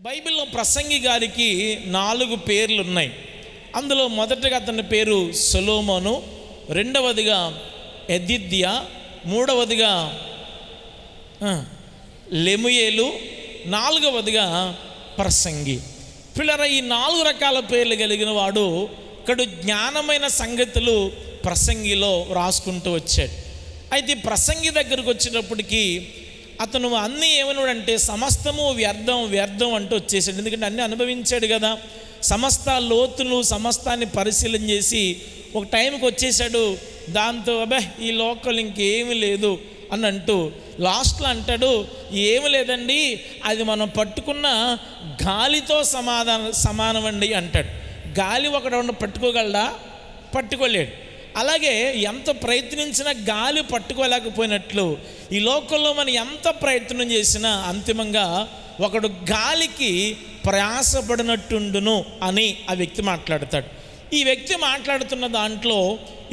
బైబిల్లో ప్రసంగి గారికి 4 పేర్లు ఉన్నాయి. అందులో మొదటగా అతని పేరు సొలొమోను, రెండవదిగా యెదిద్యా, మూడవదిగా లెముయేలు, నాలుగవదిగా ప్రసంగి. పిల్లరా, ఈ 4 రకాల పేర్లు కలిగిన వాడు ఇక్కడ జ్ఞానమైన సంగతులు ప్రసంగిలో రాసుకుంటూ వచ్చాడు. అయితే ప్రసంగి దగ్గరకు వచ్చినప్పటికీ అతను అన్నీ ఏమన్నాడంటే సమస్తము వ్యర్థం వ్యర్థం అంటూ వచ్చేసాడు. ఎందుకంటే అన్నీ అనుభవించాడు కదా, సమస్త లోతులు సమస్తాన్ని పరిశీలన చేసి ఒక టైంకి వచ్చేసాడు. దాంతో ఈ లోకల్ ఇంకేమీ లేదు అని అంటూ లాస్ట్లో అంటాడు, ఏమి లేదండి, అది మనం పట్టుకున్న గాలితో సమానం అండి అంటాడు. గాలి ఒకడు పట్టుకోగలడా? పట్టుకోలేడు. అలాగే ఎంత ప్రయత్నించినా గాలి పట్టుకోలేకపోయినట్లు ఈ లోకంలో మనం ఎంత ప్రయత్నం చేసినా అంతిమంగా ఒకడు గాలికి ప్రయాసపడినట్టుండును అని ఆ వ్యక్తి మాట్లాడతాడు. ఈ వ్యక్తి మాట్లాడుతున్న దాంట్లో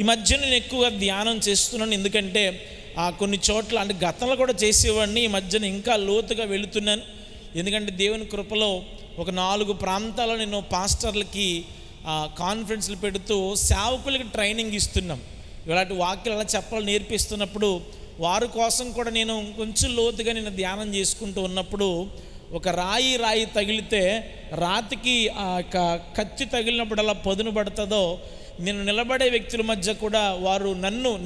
ఈ మధ్య నేను ఎక్కువగా ధ్యానం చేస్తున్నాను. ఎందుకంటే కొన్ని చోట్ల అంటే గతంలో కూడా చేసేవాడిని, ఈ మధ్యన ఇంకా లోతుగా వెళుతున్నాను. ఎందుకంటే దేవుని కృపలో ఒక 4 ప్రాంతాల్లో నేను పాస్టర్లకి కాన్ఫరెన్స్లు పెడుతూ సేవకులకి ట్రైనింగ్ ఇస్తున్నాం. ఇలాంటి వాక్యాలు ఎలా చెప్పాలో నేర్పిస్తున్నప్పుడు వారి కోసం కూడా నేను కొంచెం లోతుగా నేను ధ్యానం చేసుకుంటూ ఉన్నప్పుడు ఒక రాయి తగిలితే రాతికి కత్తి తగిలినప్పుడు అలా పదును పడుతుందో, నేను నిలబడే వ్యక్తుల మధ్య కూడా వారు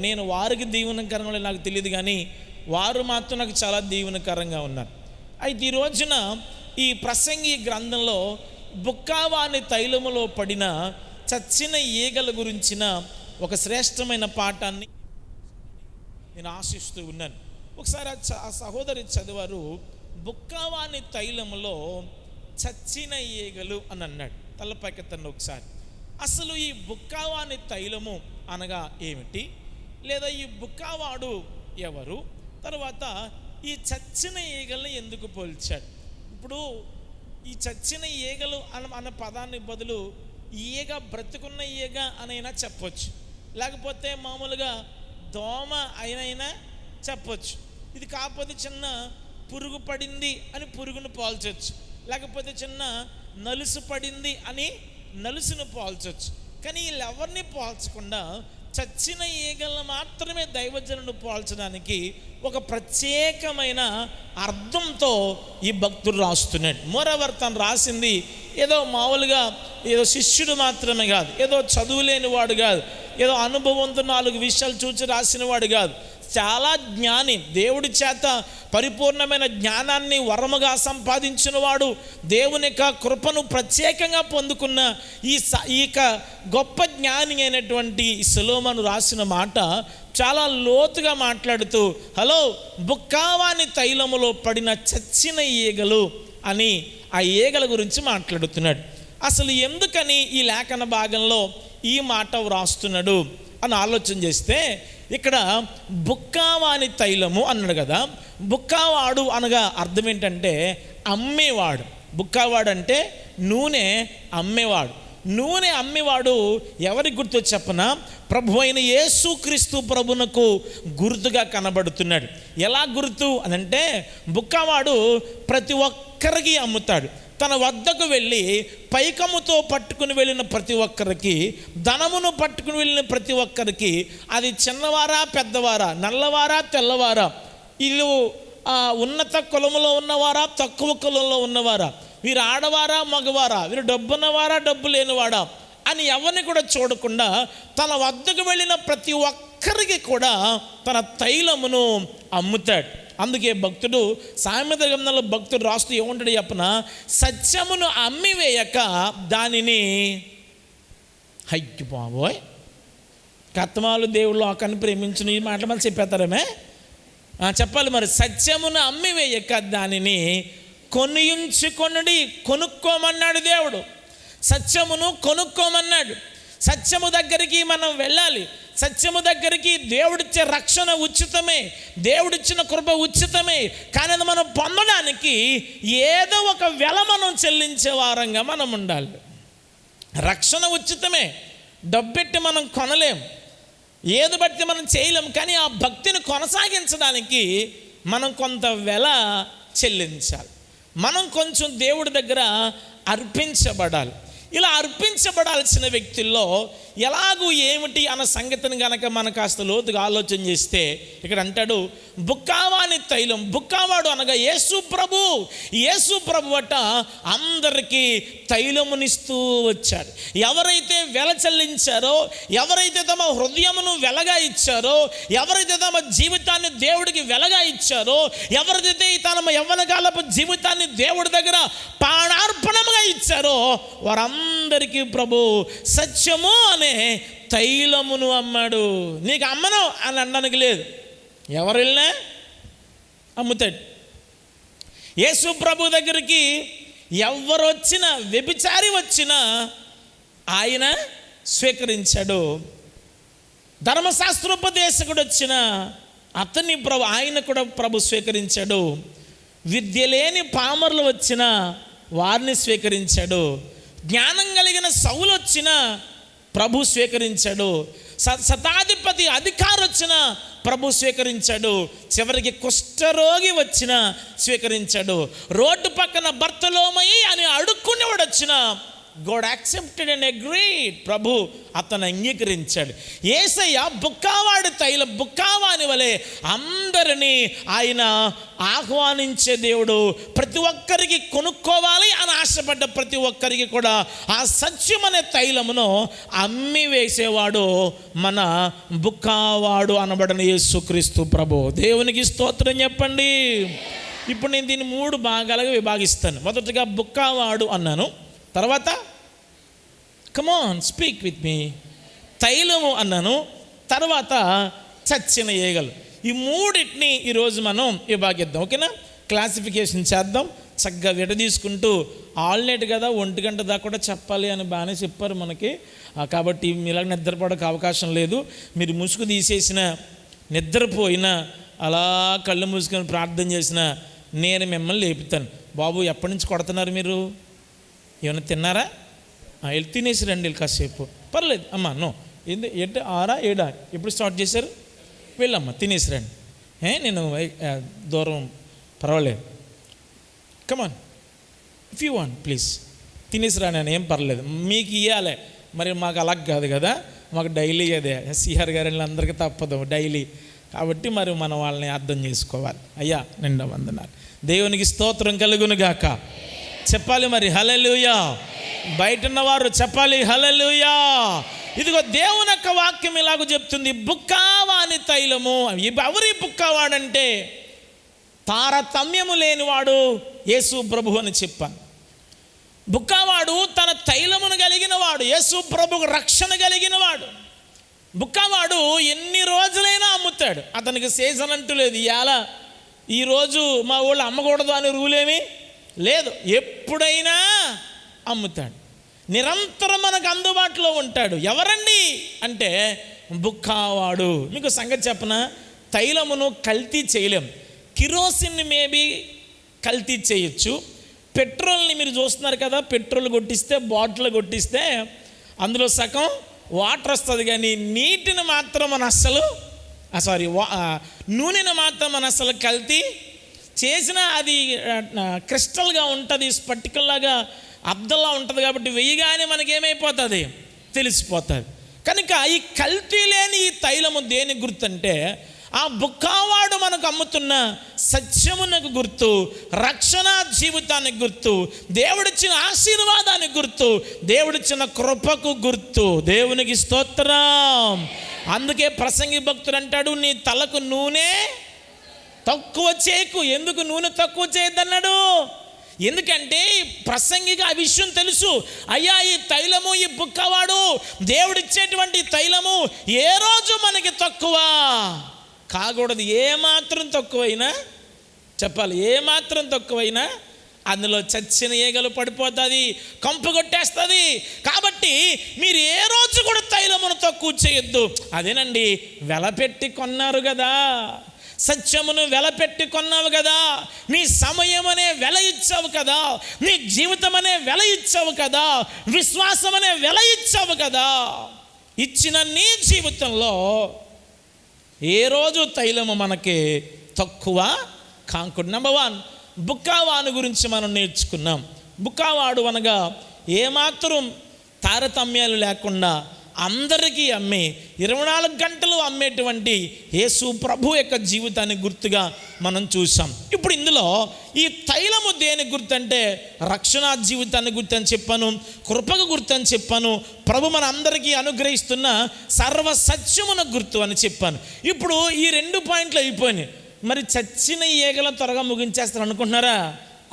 నేను వారికి దీవెనకరంగా నాకు తెలియదు, కానీ వారు మాత్రం నాకు చాలా దీవెనకరంగా ఉన్నారు. అయితే ఈ రోజున ఈ ప్రసంగి గ్రంథంలో బుక్కావాని తైలములో పడిన చచ్చిన ఈగల గురించిన ఒక శ్రేష్టమైన పాఠాన్ని నేను ఆశిస్తూ ఉన్నాను. ఒకసారి ఆ సహోదరి చదివారు, బుక్కావాని తైలములో చచ్చిన ఈగలు అని అన్నాడు. తలపైకెత్తండి ఒకసారి. అసలు ఈ బుక్కావాని తైలము అనగా ఏమిటి, లేదా ఈ బుక్కావాడు ఎవరు, తర్వాత ఈ చచ్చిన ఈగల్ని ఎందుకు పోల్చాడు? ఇప్పుడు ఈ చచ్చిన ఈగలు అన్న పదాన్ని బదులు ఈగ, బ్రతుకున్న ఈగ అనైనా చెప్పొచ్చు, లేకపోతే మామూలుగా దోమ అయినైనా చెప్పొచ్చు. ఇది కాకపోతే చిన్న పురుగు పడింది అని పురుగును పోల్చవచ్చు, లేకపోతే చిన్న నలుసు పడింది అని నలుసును పోల్చవచ్చు. కానీ వీళ్ళెవరిని పోల్చకుండా చచ్చిన ఈగలను మాత్రమే దైవజనుడు పోల్చడానికి ఒక ప్రత్యేకమైన అర్థంతో ఈ భక్తుడు రాస్తున్నాడు. మోరవర్ తను రాసింది ఏదో మామూలుగా ఏదో శిష్యుడు మాత్రమే కాదు, ఏదో చదువులేని వాడు కాదు, ఏదో అనుభవంతో 4 విషయాలు చూసి రాసిన వాడు కాదు. చాలా జ్ఞాని, దేవుడి చేత పరిపూర్ణమైన జ్ఞానాన్ని వరముగా సంపాదించిన వాడు, దేవుని యొక్క కృపను ప్రత్యేకంగా పొందుకున్న ఈ గొప్ప జ్ఞాని అయినటువంటి సొలొమోను రాసిన మాట చాలా లోతుగా మాట్లాడుతూ, బుక్కావాని తైలములో పడిన చచ్చిన ఈగలు అని ఆ ఈగల గురించి మాట్లాడుతున్నాడు. అసలు ఎందుకని ఈ లేఖన భాగంలో ఈ మాట వ్రాస్తున్నాడు అని ఆలోచన చేస్తే, ఇక్కడ బుక్కావాని తైలము అన్నాడు కదా, బుక్కావాడు అనగా అర్థం ఏంటంటే అమ్మేవాడు. బుక్కావాడు అంటే నూనె అమ్మేవాడు. నూనె అమ్మేవాడు ఎవరికి గుర్తు చెప్పనా? ప్రభు అయిన యేసుక్రీస్తు ప్రభునకు గుర్తుగా కనబడుతున్నాడు. ఎలా గుర్తు అనంటే, బుక్కావాడు ప్రతి ఒక్కరికి అమ్ముతాడు. తన వద్దకు వెళ్ళి పైకముతో పట్టుకుని వెళ్ళిన ప్రతి ఒక్కరికి, ధనమును పట్టుకుని వెళ్ళిన ప్రతి ఒక్కరికి, అది చిన్నవారా పెద్దవారా, నల్లవారా తెల్లవారా, వీళ్ళు ఉన్నత కులములో ఉన్నవారా తక్కువ కులంలో ఉన్నవారా, వీరు ఆడవారా మగవారా, వీరు డబ్బున్నవారా డబ్బు లేనివాడా అని ఎవరిని కూడా చూడకుండా తన వద్దకు వెళ్ళిన ప్రతి ఒక్కరికి కూడా తన తైలమును అమ్ముతాడు. అందుకే భక్తుడు సామెతల గ్రంథంలో భక్తుడు రాస్తూ ఏమంటాడు చెప్పన, సత్యమును అమ్మివేయక దానిని హైకి బాబోయ్ కత్మాలు దేవుళ్ళు ఆకని ప్రేమించిన ఈ మాటలు మళ్ళీ చెప్పేస్తారమే చెప్పాలి మరి. సత్యమును అమ్మివేయక దానిని కొనుక్కోమన్నాడు దేవుడు. సత్యమును కొనుక్కోమన్నాడు. సత్యము దగ్గరికి మనం వెళ్ళాలి. సత్యము దగ్గరికి దేవుడిచ్చే రక్షణ ఉచితమే, దేవుడిచ్చిన కృప ఉచితమే. కానీ అది మనం పొందడానికి ఏదో ఒక వెల మనం చెల్లించే వారంగా మనం ఉండాలి. రక్షణ ఉచితమే, డబ్బెట్టి మనం కొనలేం, ఏది బట్టి మనం చేయలేం. కానీ ఆ భక్తిని కొనసాగించడానికి మనం కొంత వెల చెల్లించాలి. మనం కొంచెం దేవుడి దగ్గర అర్పించబడాలి. ఇలా అర్పించబడాల్సిన వ్యక్తుల్లో ఎలాగూ ఏమిటి అన్న సంగతిని కనుక మనం కాస్త లోతుగా ఆలోచన చేస్తే ఇక్కడ అంటాడు, బుక్కావాని తైలం. బుక్కావాడు అనగా యేసు ప్రభు అట అందరికీ తైలమునిస్తూ వచ్చాడు. ఎవరైతే వెల చెల్లించారో, ఎవరైతే తమ హృదయమును వెలగా ఇచ్చారో, ఎవరైతే తమ జీవితాన్ని దేవుడికి వెలగా ఇచ్చారో, ఎవరైతే తమ యవ్వనకాలపు జీవితాన్ని దేవుడి దగ్గర ప్రాణార్పణముగా ఇచ్చారో, వారందరికీ ప్రభు సత్యము అనే తైలమును అమ్మాడు. నీకు అమ్మను అని అనడానికి లేదు, ఎవరు వెళ్ళినా అమ్ముతాడు. యేసు ప్రభు దగ్గరికి ఎవరు వచ్చినా, వ్యభిచారి వచ్చినా ఆయన స్వీకరించాడు. ధర్మశాస్త్రోపదేశకుడు వచ్చినా అతన్ని ఆయన కూడా ప్రభు స్వీకరించాడు. విద్య లేని పామరులు వచ్చినా వారిని స్వీకరించాడు. జ్ఞానం కలిగిన సౌలు వచ్చినా ప్రభు స్వీకరించాడు. శతాధిపతి అధికారి వచ్చిన ప్రభు స్వీకరించాడు. చివరికి కుష్ఠరోగి వచ్చిన స్వీకరించాడు. రోడ్డు పక్కన బర్తలోమయి అని అడుక్కునేవాడు వచ్చిన God accepted and agreed. ప్రభు అతను అంగీకరించాడు. యేసయ్య బుక్కావాడి తైలం, బుక్కావాని వలె అందరినీ ఆయన ఆహ్వానించే దేవుడు. ప్రతి ఒక్కరికి కొనుక్కోవాలి అని ఆశపడ్డ ప్రతి ఒక్కరికి కూడా ఆ సత్యం అనే తైలమును అమ్మి వేసేవాడు మన బుక్కావాడు అనబడిన యేసుక్రీస్తు ప్రభు. దేవునికి స్తోత్రం చెప్పండి. ఇప్పుడు నేను దీన్ని 3 భాగాలుగా విభాగిస్తాను. మొదటగా బుక్కావాడు అన్నాను, తర్వాత కమాన్ స్పీక్ విత్ మీ తైలము అన్నాను, తర్వాత చచ్చిన ఈగలు. ఈ 3టిని ఈరోజు మనం విభాగిద్దాం. ఓకేనా? క్లాసిఫికేషన్ చేద్దాం. చక్కగా విడదీసుకుంటూ ఆల్నైట్ కదా 1 గంట దాకా కూడా చెప్పాలి అని బాగానే చెప్పారు మనకి. కాబట్టి మీలాగ నిద్రపోవడానికి అవకాశం లేదు. మీరు ముసుగు తీసేసిన, నిద్రపోయినా, అలా కళ్ళు మూసుకొని ప్రార్థన చేసిన నేను మిమ్మల్ని లేపుతాను. బాబు ఎప్పటి నుంచి కొడుతున్నారు మీరు? ఏమైనా తిన్నారా? వెళ్ళి తినేసి రండి కాసేపు. పర్లేదు అమ్మా. నో ఏంటి 6 7 ఎప్పుడు స్టార్ట్ చేశారు? వెళ్ళమ్మా తినేసి రండి. నేను దూరం పర్వాలేదు. కమాన్ ఇఫ్ యూ వాంట్ ప్లీజ్ తినేసి రా. నేను ఏం పర్లేదు, మీకు ఇవ్వాలి. మరి మాకు అలా కాదు కదా, మాకు డైలీ అదే సిఆర్ గారు అందరికీ తప్పదు డైలీ. కాబట్టి మరి మనం వాళ్ళని అర్థం చేసుకోవాలి. అయ్యా నిండా వందనాలు. దేవునికి స్తోత్రం కలుగును గాక. చెప్పాలి మరి హల్లెలూయా. బయట ఉన్నవారు చెప్పాలి హల్లెలూయా. ఇదిగో దేవుని యొక్క వాక్యం ఇలాగ చెప్తుంది, బుక్కావాని తైలము. ఎవరి బుక్కావాడంటే తారతమ్యము లేనివాడు యేసు ప్రభు అని చెప్పాను. బుక్కావాడు తన తైలమును కలిగిన వాడు, యేసు ప్రభుకు రక్షణ కలిగిన వాడు. బుక్కావాడు ఎన్ని రోజులైనా అమ్ముతాడు. అతనికి సీజన్ అంటూ లేదు. ఇవాళ ఈరోజు మా ఊళ్ళో అమ్మకూడదు అనే రూల్ ఏమీ లేదు. ఎప్పుడైనా అమ్ముతాడు. నిరంతరం మనకు అందుబాటులో ఉంటాడు. ఎవరండి అంటే బుక్కావాడు. మీకు సంగతి చెప్పనా, తైలమును కల్తీ చేయలేం. కిరోసిన్ని మేబీ కల్తీ చేయొచ్చు. పెట్రోల్ని మీరు చూస్తున్నారు కదా, పెట్రోల్ కొట్టిస్తే, బాటిల్ కొట్టిస్తే అందులో సగం వాటర్ వస్తుంది, కానీ నీటిని మాత్రం మన అస్సలు నూనెని మాత్రం మన అస్సలు కల్తీ చేసిన అది క్రిస్టల్గా ఉంటుంది, స్పటికల్లాగా అబ్దల్లా ఉంటుంది. కాబట్టి వెయ్యగానే మనకేమైపోతుంది, తెలిసిపోతుంది. కనుక ఈ కల్తీ లేని ఈ తైలము దేని గుర్తంటే ఆ బుక్కావాడు మనకు అమ్ముతున్న సత్యమునకు గుర్తు, రక్షణ జీవితానికి గుర్తు, దేవుడిచ్చిన ఆశీర్వాదానికి గుర్తు, దేవుడిచ్చిన కృపకు గుర్తు. దేవునికి స్తోత్రం. అందుకే ప్రసంగి భక్తుడు అంటాడు, నీ తలకు నూనె తక్కువ చేయకు. ఎందుకు నూనె తక్కువ చేయొద్దన్నాడు? ఎందుకంటే ప్రసంగిగా ఆ విషయం తెలుసు. అయ్యా ఈ తైలము, ఈ బుక్కవాడు దేవుడిచ్చేటువంటి తైలము ఏ రోజు మనకి తక్కువ కాకూడదు. ఏమాత్రం తక్కువైనా చెప్పాలి, ఏమాత్రం తక్కువైనా అందులో చచ్చిన ఈగలు పడిపోతుంది, కంపు కొట్టేస్తుంది. కాబట్టి మీరు ఏ రోజు కూడా తైలమును తక్కువ చేయొద్దు. అదేనండి, వెలపెట్టి కొన్నారు కదా, సత్యమును వెలపెట్టి కొన్నావు కదా, నీ సమయం అనే వెల ఇచ్చావు కదా, నీ జీవితం అనే వెల ఇచ్చావు కదా, విశ్వాసం అనే వెల ఇచ్చావు కదా. ఇచ్చిన నీ జీవితంలో ఏ రోజు తైలము మనకి తక్కువ కాకూడదు. నెంబర్ 1, బుక్కావాని గురించి మనం నేర్చుకున్నాం. బుక్కావాడు అనగా ఏమాత్రం తారతమ్యాలు లేకుండా అందరికీ అమ్మి 24 గంటలు అమ్మేటువంటి యేసు ప్రభు యొక్క జీవితాన్ని గుర్తుగా మనం చూసాం. ఇప్పుడు ఇందులో ఈ తైలము దేని గుర్తు అంటే రక్షణ జీవితాన్ని గుర్తు అని చెప్పాను, కృపకు గుర్తు అని చెప్పాను, ప్రభు మన అందరికీ అనుగ్రహిస్తున్న సర్వ సత్యమున గుర్తు అని చెప్పాను. ఇప్పుడు ఈ 2 పాయింట్లు అయిపోయినాయి. మరి చచ్చిన ఈగల త్వరగా ముగించేస్తారు అనుకుంటున్నారా?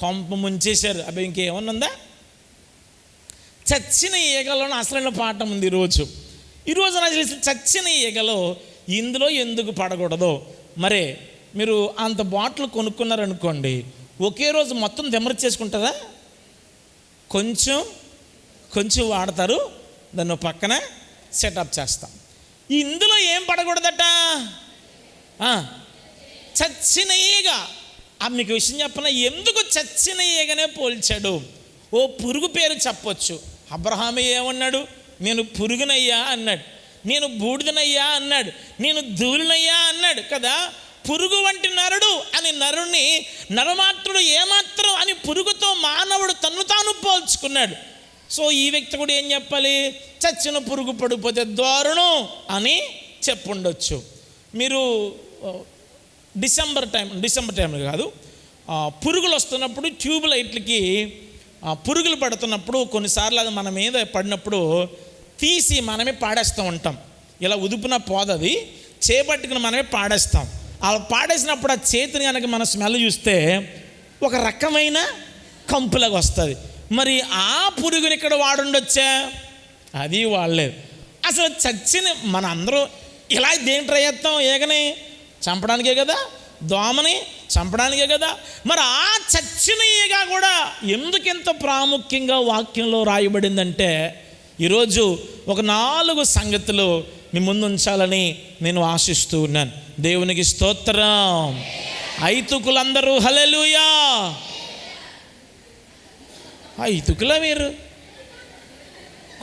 కొంప ముంచేశారు. అబ్బాయి ఇంకేమన్నా ఉందా? చచ్చిన ఈగలోని అసలైన పాఠం ఉంది ఈరోజు నాకు తెలిసి చచ్చిన ఈగలో ఇందులో ఎందుకు పడకూడదు. మరే మీరు అంత బాటిల్ కొనుక్కున్నారనుకోండి, ఒకే రోజు మొత్తం దెమ్మర చేసుకుంటారా? కొంచెం వాడతారు, దాన్ని పక్కన సెటప్ చేస్తాం. ఇందులో ఏం పడకూడదట? చచ్చిన ఈగ. మీకు విషయం చెప్పనా, ఎందుకు చచ్చిన ఈగనే పోల్చాడు? ఓ పురుగు పేరు చెప్పొచ్చు. అబ్రహాము ఏమన్నాడు? నేను పురుగునయ్యా అన్నాడు, నేను బూడిదనయ్యా అన్నాడు, నేను ధూళినయ్యా అన్నాడు కదా. పురుగు వంటి నరుడు అని నరుని, నరమాత్రుడు ఏమాత్రం అని పురుగుతో మానవుడు తన్ను తాను పోల్చుకున్నాడు. సో ఈ వ్యక్తి కూడా ఏం చెప్పాలి? చచ్చిన పురుగు పడిపోతే దారుణం అని చెప్పుండొచ్చు. మీరు డిసెంబర్ టైం కాదు, పురుగులు వస్తున్నప్పుడు ట్యూబ్ లైట్లకి పురుగులు పడుతున్నప్పుడు కొన్నిసార్లు అది మన మీద పడినప్పుడు తీసి మనమే పాడేస్తూ ఉంటాం. ఇలా ఉదుపున పోదది చేపట్టుకుని మనమే పాడేస్తాం. అలా పాడేసినప్పుడు ఆ చేతిని కనుక మన స్మెల్ చూస్తే ఒక రకమైన కంపులాగా వస్తుంది. మరి ఆ పురుగుని ఇక్కడ వాడుండొచ్చా? అది వాడలేదు. అసలు చచ్చిన మన అందరూ ఇలా దేని ట్రై చేస్తాం? ఈగని చంపడానికే కదా, దోమని చంపడానికే కదా. మరి ఆ చచ్చిన ఈగ కూడా ఎందుకెంత ప్రాముఖ్యంగా వాక్యంలో రాయబడిందంటే ఈరోజు ఒక 4 సంగతులు మీ ముందు ఉంచాలని నేను ఆశిస్తూ ఉన్నాను. దేవునికి స్తోత్రం. ఐతుకులందరూ హల్లెలూయా. ఐతుకులా మీరు?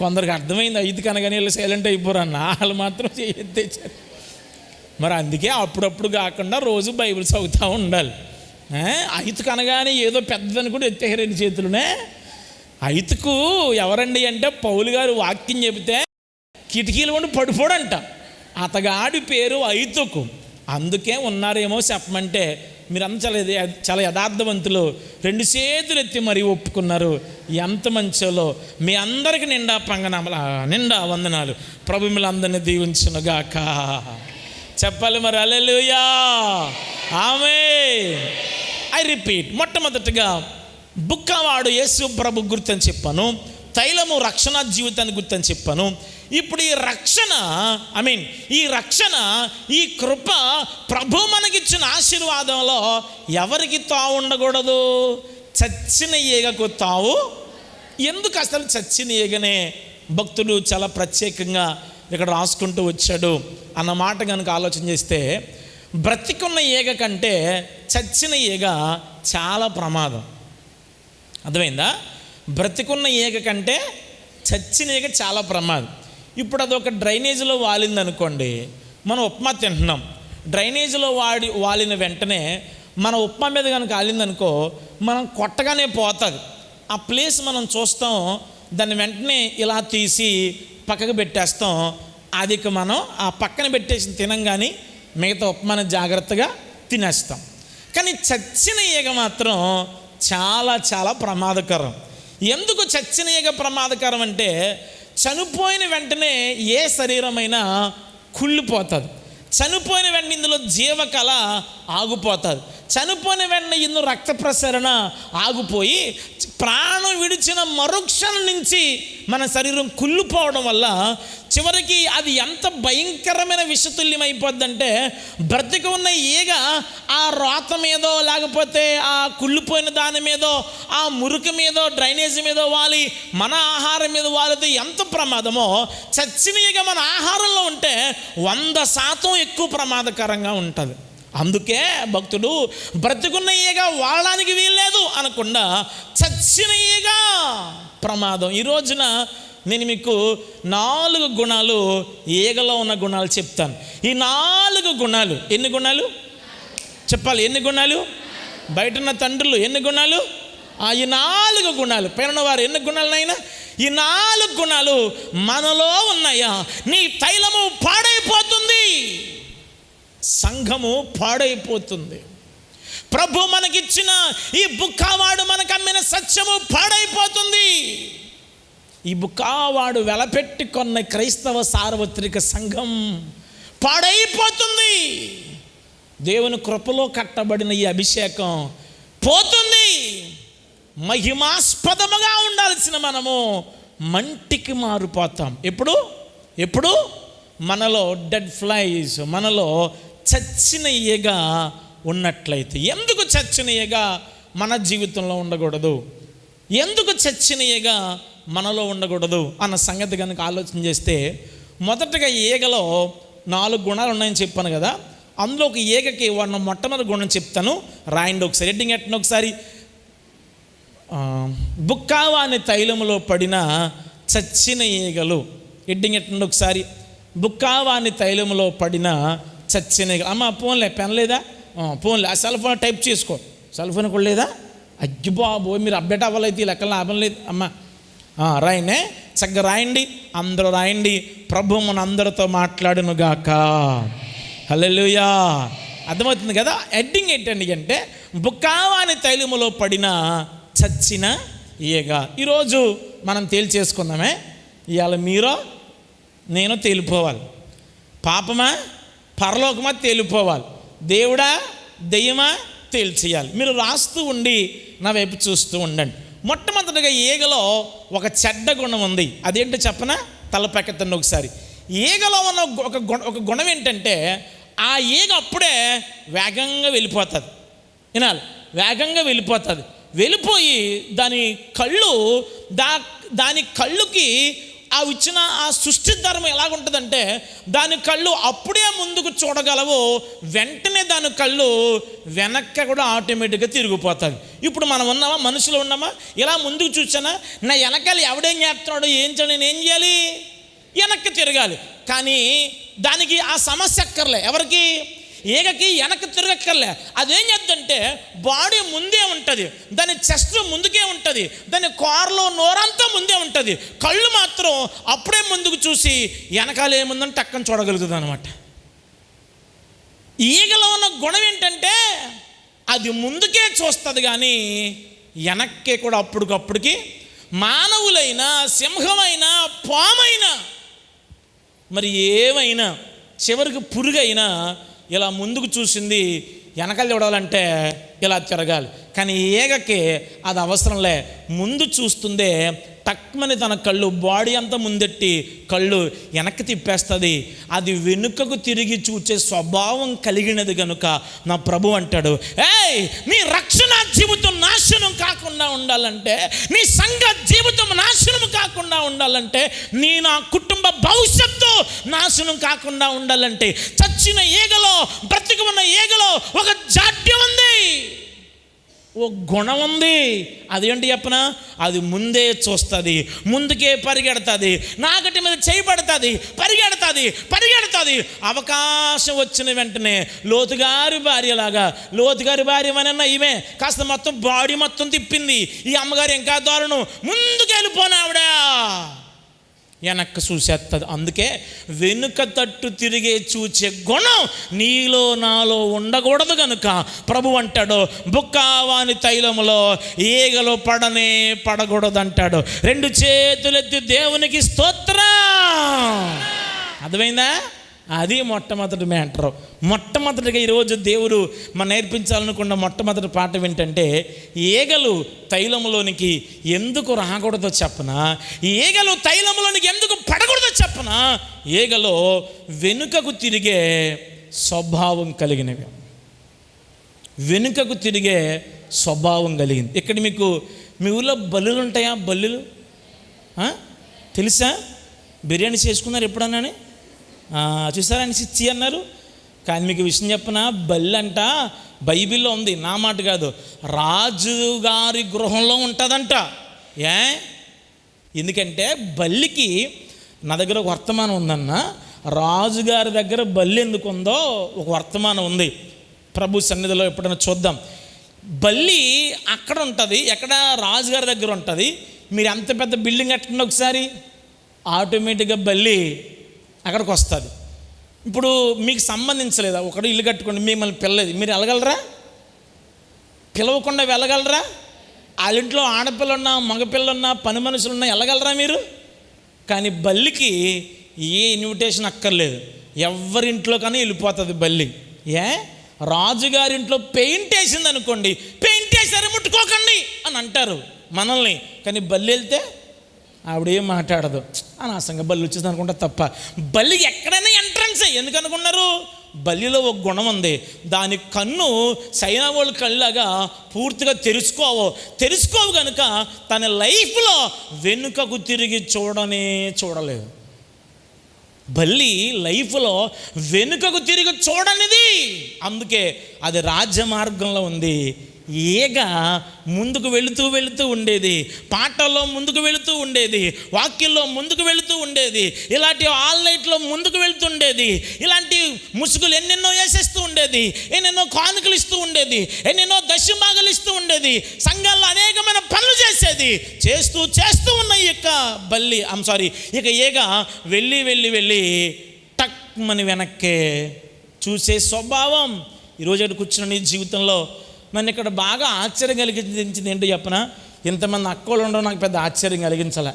కొందరికి అర్థమైంది ఐతుకు అనగానే వీళ్ళు సైలెంట్ అయిపోరన్న, వాళ్ళు మాత్రం తెచ్చారు. మరి అందుకే అప్పుడప్పుడు కాకుండా రోజు బైబిల్ చదువుతూ ఉండాలి. ఐతుకు అనగానే ఏదో పెద్దదని కూడా ఎత్తేసారు 2 చేతులునే. ఐతుకు ఎవరండి అంటే పౌలు గారు వాక్యం చెబితే కిటికీలు ఉండి పడిపోడంట. అతగాడి పేరు ఐతుకు. అందుకే ఉన్నారేమో చెప్పమంటే మీరంతా చాలా యథార్థవంతులు. 2 చేతులు ఎత్తి మరీ ఒప్పుకున్నారు. ఎంత మంచోలో. మీ అందరికి నిండా వందనాలు. ప్రభు మిమ్మల్ని దీవించునుగాక. చెప్పాలి మరి హల్లెలూయా, ఆమేన్. I repeat. మొట్టమొదటిగా బుక్కవాడు యేసు ప్రభు గుర్తని చెప్పాను, తైలము రక్షణ జీవితాన్ని గుర్తని చెప్పాను. ఇప్పుడు ఈ రక్షణ ఈ కృప ప్రభు మనకిచ్చిన ఆశీర్వాదంలో ఎవరికి తావు ఉండకూడదు? చచ్చిన ఈగకు తావు. ఎందుకు అసలు చచ్చిన ఈగనే భక్తుడు చాలా ప్రత్యేకంగా ఇక్కడ రాసుకుంటూ వచ్చాడు అన్న మాట కనుక ఆలోచన చేస్తే, బ్రతికున్న ఈగ కంటే చచ్చిన ఈగ చాలా ప్రమాదం. అర్థమైందా? బ్రతికున్న ఈగ కంటే చచ్చిన ఈగ చాలా ప్రమాదం. ఇప్పుడు అదొక డ్రైనేజీలో వాలిందనుకోండి, మనం ఉప్మా తింటున్నాం. డ్రైనేజీలో వాలిన వెంటనే మన ఉప్మా మీద కనుక వాలిందనుకో, మనం కొట్టగానే పోతుంది. ఆ ప్లేస్ మనం చూస్తాం, దాన్ని వెంటనే ఇలా తీసి పక్కకు పెట్టేస్తాం. అది మనం ఆ పక్కన పెట్టేసి తినంగానే మిగతా ఉప్మాని జాగ్రత్తగా తినేస్తాం. కానీ చచ్చిన ఈగ మాత్రం చాలా చాలా ప్రమాదకరం. ఎందుకు చచ్చిన ఈగ ప్రమాదకరం అంటే, చనిపోయిన వెంటనే ఏ శరీరమైనా కుళ్ళిపోతుంది. చనిపోయిన వెంటనే ఇందులో జీవకళ ఆగిపోతుంది. చనిపోయిన వెంటనే ఇందులో రక్త ప్రసరణ ఆగిపోయి ప్రాణం విడిచిన మరుక్షణం నుంచి మన శరీరం కుళ్ళిపోవడం వల్ల చివరికి అది ఎంత భయంకరమైన విషతుల్యం అయిపోద్దంటే, బ్రతికి ఉన్న ఈగ ఆ రోత మీదో లేకపోతే ఆ కుళ్ళిపోయిన దాని మీదో ఆ మురికి మీదో డ్రైనేజీ మీదో వాలి మన ఆహారం మీద వాలితే ఎంత ప్రమాదమో, చచ్చిన ఈగ మన ఆహారంలో ఉంటే 100% ఎక్కువ ప్రమాదకరంగా ఉంటుంది. అందుకే భక్తుడు బ్రతికున్న ఈగ వాడడానికి వీల్లేదు అనకుండా చచ్చిన ఈగ ప్రమాదం. ఈ రోజున నేను మీకు 4 గుణాలు, ఈగలో ఉన్న గుణాలు చెప్తాను. ఈ 4 గుణాలు, ఎన్ని గుణాలు చెప్పాలి? ఎన్ని గుణాలు? బయట ఉన్న తండ్రులు ఎన్ని గుణాలు? ఈ 4 గుణాలు. పైన వారు ఎన్ని గుణాలు నాయనా? ఈ 4 గుణాలు మనలో ఉన్నాయా? నీ తైలము పాడైపోతుంది, సంఘము పాడైపోతుంది. ప్రభు మనకిచ్చిన ఈ బుక్కావాడు మనకు అమ్మిన సత్యము పాడైపోతుంది. ఈ బుక్కావాడు వెలపెట్టి కొన్న క్రైస్తవ సార్వత్రిక సంఘం పాడైపోతుంది. దేవుని కృపలో కట్టబడిన ఈ అభిషేకం పోతుంది. మహిమాస్పదముగా ఉండాల్సిన మనము మంటికి మారిపోతాం. ఎప్పుడు మనలో డెడ్ ఫ్లైస్, మనలో చచ్చిన ఈగ ఉన్నట్లయితే. ఎందుకు చచ్చిన ఈగ మన జీవితంలో ఉండకూడదు? ఎందుకు చచ్చిన ఈగ మనలో ఉండకూడదు అన్న సంగతి కనుక ఆలోచన చేస్తే, మొదటగా ఈగలో 4 గుణాలు ఉన్నాయని చెప్పాను కదా. అందులో ఒక ఈగకి ఉన్న మొట్టమొదటి గుణం చెప్తాను, రాయండి ఒకసారి. హెడ్డింగ్ ఎట్టండి ఒకసారి. బుక్కావాని తైలములో పడిన చచ్చిన ఈగలు. హెడ్డింగ్ ఎట్టండి ఒకసారి. బుక్కావాని తైలములో పడిన చచ్చిన ఈగలు. అమ్మ ఫోన్లే, పెన్ లేదా? ఫోన్లే. ఆ సెల్ ఫోన్ టైప్ చేసుకో. సెల్ ఫోన్ కూడా లేదా? అజ్జి బాబు, మీరు అప్డేట్ అవ్వాలైతే ఈ లెక్కలు లాభం లేదు అమ్మ. రాయండి, చక్కగా రాయండి, అందరూ రాయండి. ప్రభు మన అందరితో మాట్లాడును గాక. హల్లెలూయా. అర్థమవుతుంది కదా? హెడ్డింగ్ ఏంటండి అంటే, బుక్కావాని తైలములో పడిన చచ్చిన ఈగ. ఈరోజు మనం తేల్చేసుకుందామే. ఇవాళ మీరో నేను తేలిపోవాలి. పాపమా పరలోకమా తేలిపోవాలి. దేవుడా దెయ్యమా తేల్చేయాలి. మీరు రాస్తూ ఉండి నా వైపు చూస్తూ ఉండండి. మొట్టమొదటిగా ఈగలో ఒక చెడ్డ గుణం ఉంది. అదేంటో చెప్పనా? తలపెక్కతండి ఒకసారి. ఈగలో ఉన్న ఒక గుణం ఏంటంటే, ఆ ఈగ అప్పుడే వేగంగా వెళ్ళిపోతుంది. వినాలి, వేగంగా వెళ్ళిపోతుంది. వెళ్ళిపోయి దాని కళ్ళుకి ఆ ఇచ్చిన ఆ సృష్టి ధర్మం ఎలాగుంటుందంటే, దాని కళ్ళు అప్పుడే ముందుకు చూడగలవు, వెంటనే దాని కళ్ళు వెనక్కి కూడా ఆటోమేటిక్గా తిరిగిపోతుంది. ఇప్పుడు మనం ఉన్నామా? మనుషులు ఉన్నామా? ఇలా ముందుకు చూసానా, నా వెనకాల ఎవడేం చేస్తున్నాడో ఏం చేయాలి, నేను ఏం చేయాలి? వెనక్కి తిరగాలి. కానీ దానికి ఆ సమస్య అక్కర్లే. ఎవరికి? ఈగకి వెనక్కి తిరగక్కర్లే. అదేం చేద్దంటే, బాడీ ముందే ఉంటుంది, దాని చెస్ట్ ముందుకే ఉంటుంది, దాని కారులో నోరంతా ముందే ఉంటుంది, కళ్ళు మాత్రం అప్పుడే ముందుకు చూసి వెనకాల ఏముందని టక్కని చూడగలుగుతుంది అనమాట. ఈగలో ఉన్న గుణం ఏంటంటే, అది ముందుకే చూస్తుంది కానీ వెనక్కే కూడా అప్పటికప్పటికి. మానవులైనా, సింహమైనా, పామైనా, మరి ఏమైనా, చివరికి పురుగైనా ఇలా ముందుకు చూసింది వెనకాల చూడాలంటే ఇలా తిరగాలి. కానీ ఈగకి అది అవసరంలే, ముందు చూస్తుందే టక్మని తన కళ్ళు బాడీ అంతా ముందెట్టి కళ్ళు వెనక్కి తిప్పేస్తుంది. అది వెనుకకు తిరిగి చూచే స్వభావం కలిగినది కనుక నా ప్రభు అంటాడు, ఏయ్ నీ రక్షణ జీవితం నాశనం కాకుండా ఉండాలంటే, నీ సంఘ జీవితం నాశనం కాకుండా ఉండాలంటే, నా కుటుంబ భవిష్యత్తు నాశనం కాకుండా ఉండాలంటే, చచ్చిన ఈగలో బ్రతికి ఉన్న ఈగలో ఒక జాడ్యం ఉంది, ఓ గుణం ఉంది. అదేంటి చెప్పనా? అది ముందే చూస్తుంది, ముందుకే పరిగెడుతుంది, నాగటి మీద చేయబడుతుంది, పరిగెడుతుంది. అవకాశం వచ్చిన వెంటనే లోతుగారి భార్య అన్న ఈమె కాస్త మొత్తం బాడీ మొత్తం తిప్పింది. ఈ అమ్మగారు ఇంకా దారుణం, ముందుకు వెళ్ళిపోనావిడా వెనక్కి చూసేస్తుంది. అందుకే వెనుక తట్టు తిరిగే చూచే గుణం నీలో నాలో ఉండకూడదు కనుక ప్రభు అంటాడు, బుక్కావాని తైలములో ఈగలు పడకూడదు అంటాడు. 2 చేతులెత్తి దేవునికి స్తోత్రం. అర్థమైందా? అది మొట్టమొదటి మ్యాటర్. మొట్టమొదటిగా ఈరోజు దేవుడు మనం నేర్పించాలనుకున్న మొట్టమొదటి పాఠం ఏంటంటే, ఈగలు తైలములోనికి ఎందుకు రాకూడదో చెప్పనా, ఈగలు తైలములోనికి ఎందుకు పడకూడదో చెప్పనా. ఈగలో వెనుకకు తిరిగే స్వభావం కలిగినవి, వెనుకకు తిరిగే స్వభావం కలిగింది. ఇక్కడ మీకు మీ ఊళ్ళో బల్లులు ఉంటాయా? బల్లులు తెలుసా? బిర్యానీ చేసుకున్నారు ఎప్పుడన్నాని? చూసారా? అని చిచ్చి అన్నారు. కానీ మీకు విషయం చెప్పనా, బల్లి అంట బైబిల్లో ఉంది, నా మాట కాదు, రాజుగారి గృహంలో ఉంటుందంట. ఎందుకంటే బల్లికి నా దగ్గర ఒక వర్తమానం ఉందన్న. రాజుగారి దగ్గర బల్లి ఎందుకు ఉందో ఒక వర్తమానం ఉంది. ప్రభు సన్నిధిలో ఎప్పుడైనా చూద్దాం. బల్లి అక్కడ ఉంటుంది, ఎక్కడ రాజుగారి దగ్గర ఉంటుంది. మీరు ఎంత పెద్ద బిల్డింగ్ కట్టండి ఒకసారి, ఆటోమేటిక్గా బల్లి అక్కడికి వస్తుంది. ఇప్పుడు మీకు సంబంధించలేదా, ఒకడు ఇల్లు కట్టుకోండి, మిమ్మల్ని పిల్లలేదు, మీరు వెళ్ళగలరా? పిలవకుండా వెళ్ళగలరా? వాళ్ళ ఇంట్లో ఆడపిల్లన్నా మగపిల్లన్నా పని మనుషులున్నా వెళ్ళగలరా మీరు? కానీ బల్లికి ఏ ఇన్విటేషన్ అక్కర్లేదు, ఎవరింట్లో కానీ వెళ్ళిపోతుంది బల్లి. రాజుగారింట్లో పెయింట్ వేసింది అనుకోండి, పెయింట్ వేసారు ముట్టుకోకండి అని అంటారు మనల్ని. కానీ బల్లి వెళ్తే ఆవిడేం మాట్లాడదు, అనవసరంగా బల్లి వచ్చేసింది అనుకుంటా తప్ప. బల్లికి ఎక్కడైనా ఎంట్రన్సే. ఎందుకు అనుకున్నారు? బల్లిలో ఒక గుణం ఉంది, దాని కన్ను చైనా వాళ్ళ కళ్ళలాగా పూర్తిగా తెరుచుకోవు కనుక తన లైఫ్లో వెనుకకు తిరిగి చూడలేదు. బల్లి లైఫ్లో వెనుకకు తిరిగి చూడనిది, అందుకే అది రాజ్యమార్గంలో ఉంది. ఏగ ముందుకు వెళుతూ ఉండేది, పాటల్లో ముందుకు వెళుతూ ఉండేది, వాక్యంలో ముందుకు వెళుతూ ఉండేది, ఇలాంటి ఆల్ నైట్లో ముందుకు వెళుతుండేది, ఇలాంటి ముసుగులు ఎన్నెన్నో వేసేస్తూ ఉండేది, ఎన్నెన్నో కానుకలు ఇస్తూ ఉండేది, ఎన్నెన్నో దశభాగాలు ఇస్తూ ఉండేది, సంఘాల్లో అనేకమైన పనులు చేస్తూ ఉన్న ఇక ఏగ వెళ్ళి టక్ మని వెనక్కే చూసే స్వభావం. ఈరోజు అక్కడ కూర్చున్న నీ జీవితంలో నన్ను ఇక్కడ బాగా ఆశ్చర్యం కలిగించింది ఏంటో చెప్పనా? ఇంతమంది అక్కలు ఉండడం నాకు పెద్ద ఆశ్చర్యం కలిగించాల.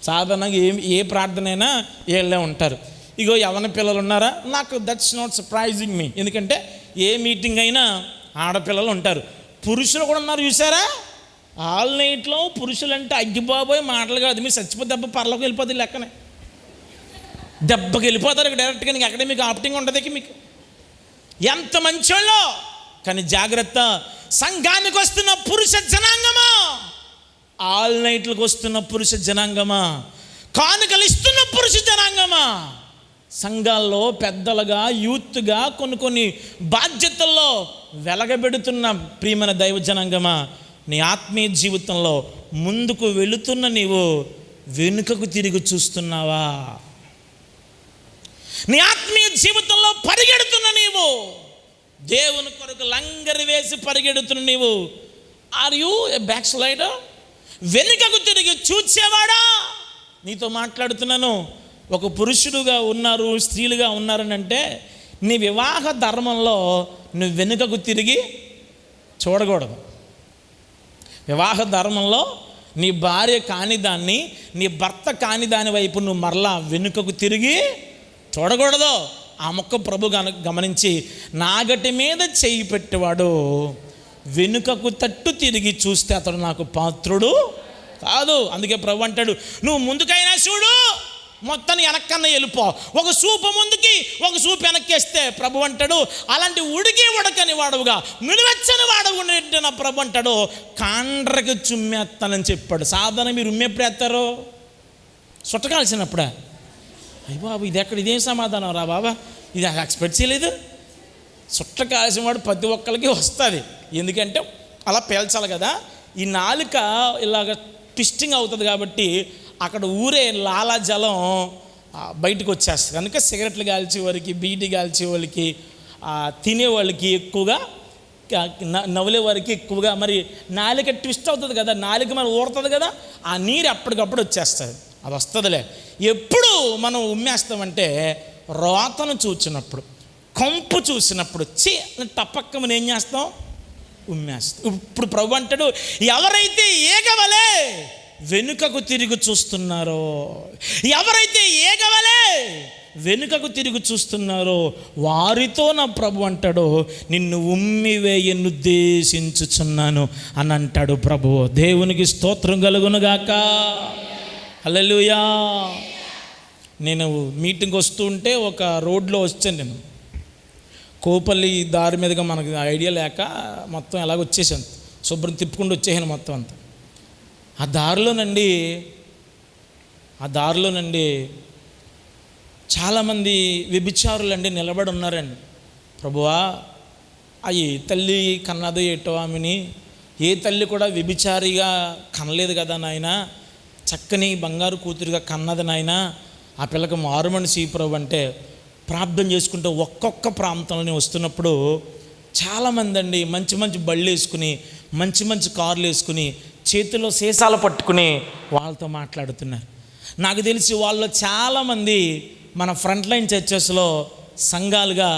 సాధారణంగా ఏ ప్రార్థన అయినా వీళ్ళే ఉంటారు. ఇగో యవన పిల్లలు ఉన్నారా, నాకు దట్స్ నాట్ సర్ప్రైజింగ్ మీ. ఎందుకంటే ఏ మీటింగ్ అయినా ఆడపిల్లలు ఉంటారు, పురుషులు కూడా ఉన్నారు. చూసారా, ఆల్ నైట్లో పురుషులు అంటే అగ్గిబాబోయ్ మాటలు కాదు, మీరు చచ్చిపోతే దెబ్బ పర్లోకి వెళ్ళిపోతుంది, లెక్కనే దెబ్బకి వెళ్ళిపోతారు డైరెక్ట్గా. నీకు అక్కడే మీకు ఆప్టింగ్ ఉంటుంది. మీకు ఎంత మంచోళ్ళో. కానీ జాగ్రత్త, సంఘానికి వస్తున్న పురుష జనాంగమా, ఆల్ నైట్లకు వస్తున్న పురుష జనాంగమా, కానుకలు ఇస్తున్న పురుష జనాంగమా, సంఘాల్లో పెద్దలుగా యూత్గా కొన్ని బాధ్యతల్లో వెలగబెడుతున్న ప్రియమైన దైవ జనాంగమా, నీ ఆత్మీయ జీవితంలో ముందుకు వెళుతున్న నీవు వెనుకకు తిరిగి చూస్తున్నావా? నీ ఆత్మీయ జీవితంలో పరిగెడుతున్న నీవు, దేవుని కొరకు లంగరి వేసి పరిగెడుతున్న నీవు, are you a backslider? వెనుకకు తిరిగి చూసేవాడా? నీతో మాట్లాడుతున్నాను. ఒక పురుషుడుగా ఉన్నారు, స్త్రీలుగా ఉన్నారని అంటే నీ వివాహ ధర్మంలో నువ్వు వెనుకకు తిరిగి చూడకూడదు. వివాహ ధర్మంలో నీ భార్య కాని దాన్ని, నీ భర్త కాని దాని వైపు నువ్వు మరలా వెనుకకు తిరిగి చూడకూడదు. ఆ మొక్క ప్రభు గమనించి, నాగటి మీద చేయి పెట్టేవాడు వెనుకకు తట్టు తిరిగి చూస్తే అతడు నాకు పాత్రుడు కాదు. అందుకే ప్రభు అంటాడు, నువ్వు ముందుకైనా చూడు, మొత్తాన్ని వెనక్కన్నా వెళ్ళిపో. ఒక చూపు ముందుకి, ఒక చూపు వెనక్కేస్తే ప్రభు అంటాడు, అలాంటి ఉడకని వాడవుగా నిలువెచ్చని వాడవు నా ప్రభు అంటాడు, కాండ్రకి చుమ్మేస్తానని చెప్పాడు. సాధారణ మీరు ఉమ్మెప్పుడు వేస్తారు? చుట్టకాల్సినప్పుడా? అయ్యి బాబు, ఇదేం సమాధానం రా బాబా, ఇది ఎక్స్పెక్ట్ చేయలేదు. చుట్ట కాల్సిన వాడు ప్రతి ఒక్కరికి వస్తుంది. ఎందుకంటే అలా పేల్చాలి కదా. ఈ నాలుక ఇలాగ ట్విస్టింగ్ అవుతుంది కాబట్టి అక్కడ ఊరే లాలాజలం బయటకు వచ్చేస్తుంది. కనుక సిగరెట్లు కాల్చే వాళ్ళకి, బీడీ కాల్చే వాళ్ళకి, తినేవాళ్ళకి ఎక్కువగా, నవ్వులే వారికి ఎక్కువగా మరి నాలుక ట్విస్ట్ అవుతుంది కదా, నాలుక మరి ఊరుతుంది కదా, ఆ నీరు అప్పటికప్పుడు వచ్చేస్తుంది. అది వస్తుందిలే. ఎప్పుడు మనం ఉమ్మేస్తామంటే రోతను చూసినప్పుడు, కంపు చూసినప్పుడు, తప్పక్కమని ఏం చేస్తాం? ఉమ్మేస్తాం. ఇప్పుడు ప్రభు అంటాడు, ఎవరైతే ఏగవలే వెనుకకు తిరిగి చూస్తున్నారో, ఎవరైతే ఏగవలే వెనుకకు తిరిగి చూస్తున్నారో వారితో నా ప్రభు అంటాడు, నిన్ను ఉమ్మివేయను ఉద్దేశించుచున్నాను అని అంటాడు ప్రభు. దేవునికి స్తోత్రం కలుగునుగాక. హల్లెలూయా. నేను మీటింగ్ వస్తూ ఉంటే ఒక రోడ్లో వచ్చాను. నేను కోపల్లి దారి మీదుగా మనకు ఐడియా లేక మొత్తం ఎలాగ వచ్చేసాను, శుభ్రం తిప్పుకుంటూ వచ్చేసాను మొత్తం అంతా. ఆ దారిలోనండి చాలామంది వ్యభిచారులండి నిలబడి ఉన్నారండి. ప్రభువా, అయ్యి తల్లి కన్నదో ఏటో ఆమెని, ఏ తల్లి కూడా వ్యభిచారిగా కనలేదు కదా నాయన, చక్కని బంగారు కూతురుగా కన్నది నాయన, ఆ పిల్లకి మారుమనిసి ప్రభు అంటే ప్రార్థన చేసుకుంటూ ఒక్కొక్క ప్రాంతంలోనే వస్తున్నప్పుడు చాలామంది అండి మంచి మంచి బళ్ళు వేసుకుని, మంచి మంచి కార్లు వేసుకుని, చేతిలో సీసాలు పట్టుకుని వాళ్ళతో మాట్లాడుతున్నారు. నాకు తెలిసి వాళ్ళు చాలామంది మన ఫ్రంట్ లైన్ చర్చెస్లో సంఘాలుగా,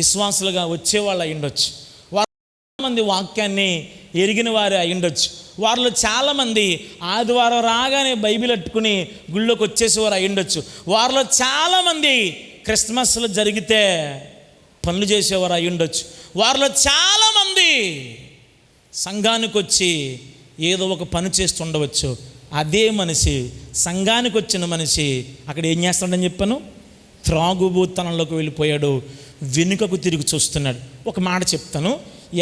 విశ్వాసులుగా వచ్చేవాళ్ళు అయి ఉండొచ్చు. మంది వాక్యాన్ని ఎరిగిన వారు అయి ఉండొచ్చు. వారిలో చాలామంది ఆదివారం రాగానే బైబిల్ పట్టుకుని గుళ్ళోకి వచ్చేసేవారు అయి ఉండొచ్చు. వారిలో చాలామంది క్రిస్మస్లు జరిగితే పనులు చేసేవారు అయి ఉండొచ్చు. వారిలో చాలామంది సంఘానికి వచ్చి ఏదో ఒక పని చేస్తుండవచ్చు. అదే మనిషి, సంఘానికి వచ్చిన మనిషి అక్కడ ఏం చేస్తాడని చెప్పాను? త్రాగుబోతనంలోకి వెళ్ళిపోయాడు, వెనుకకు తిరిగి చూస్తున్నాడు. ఒక మాట చెప్తాను,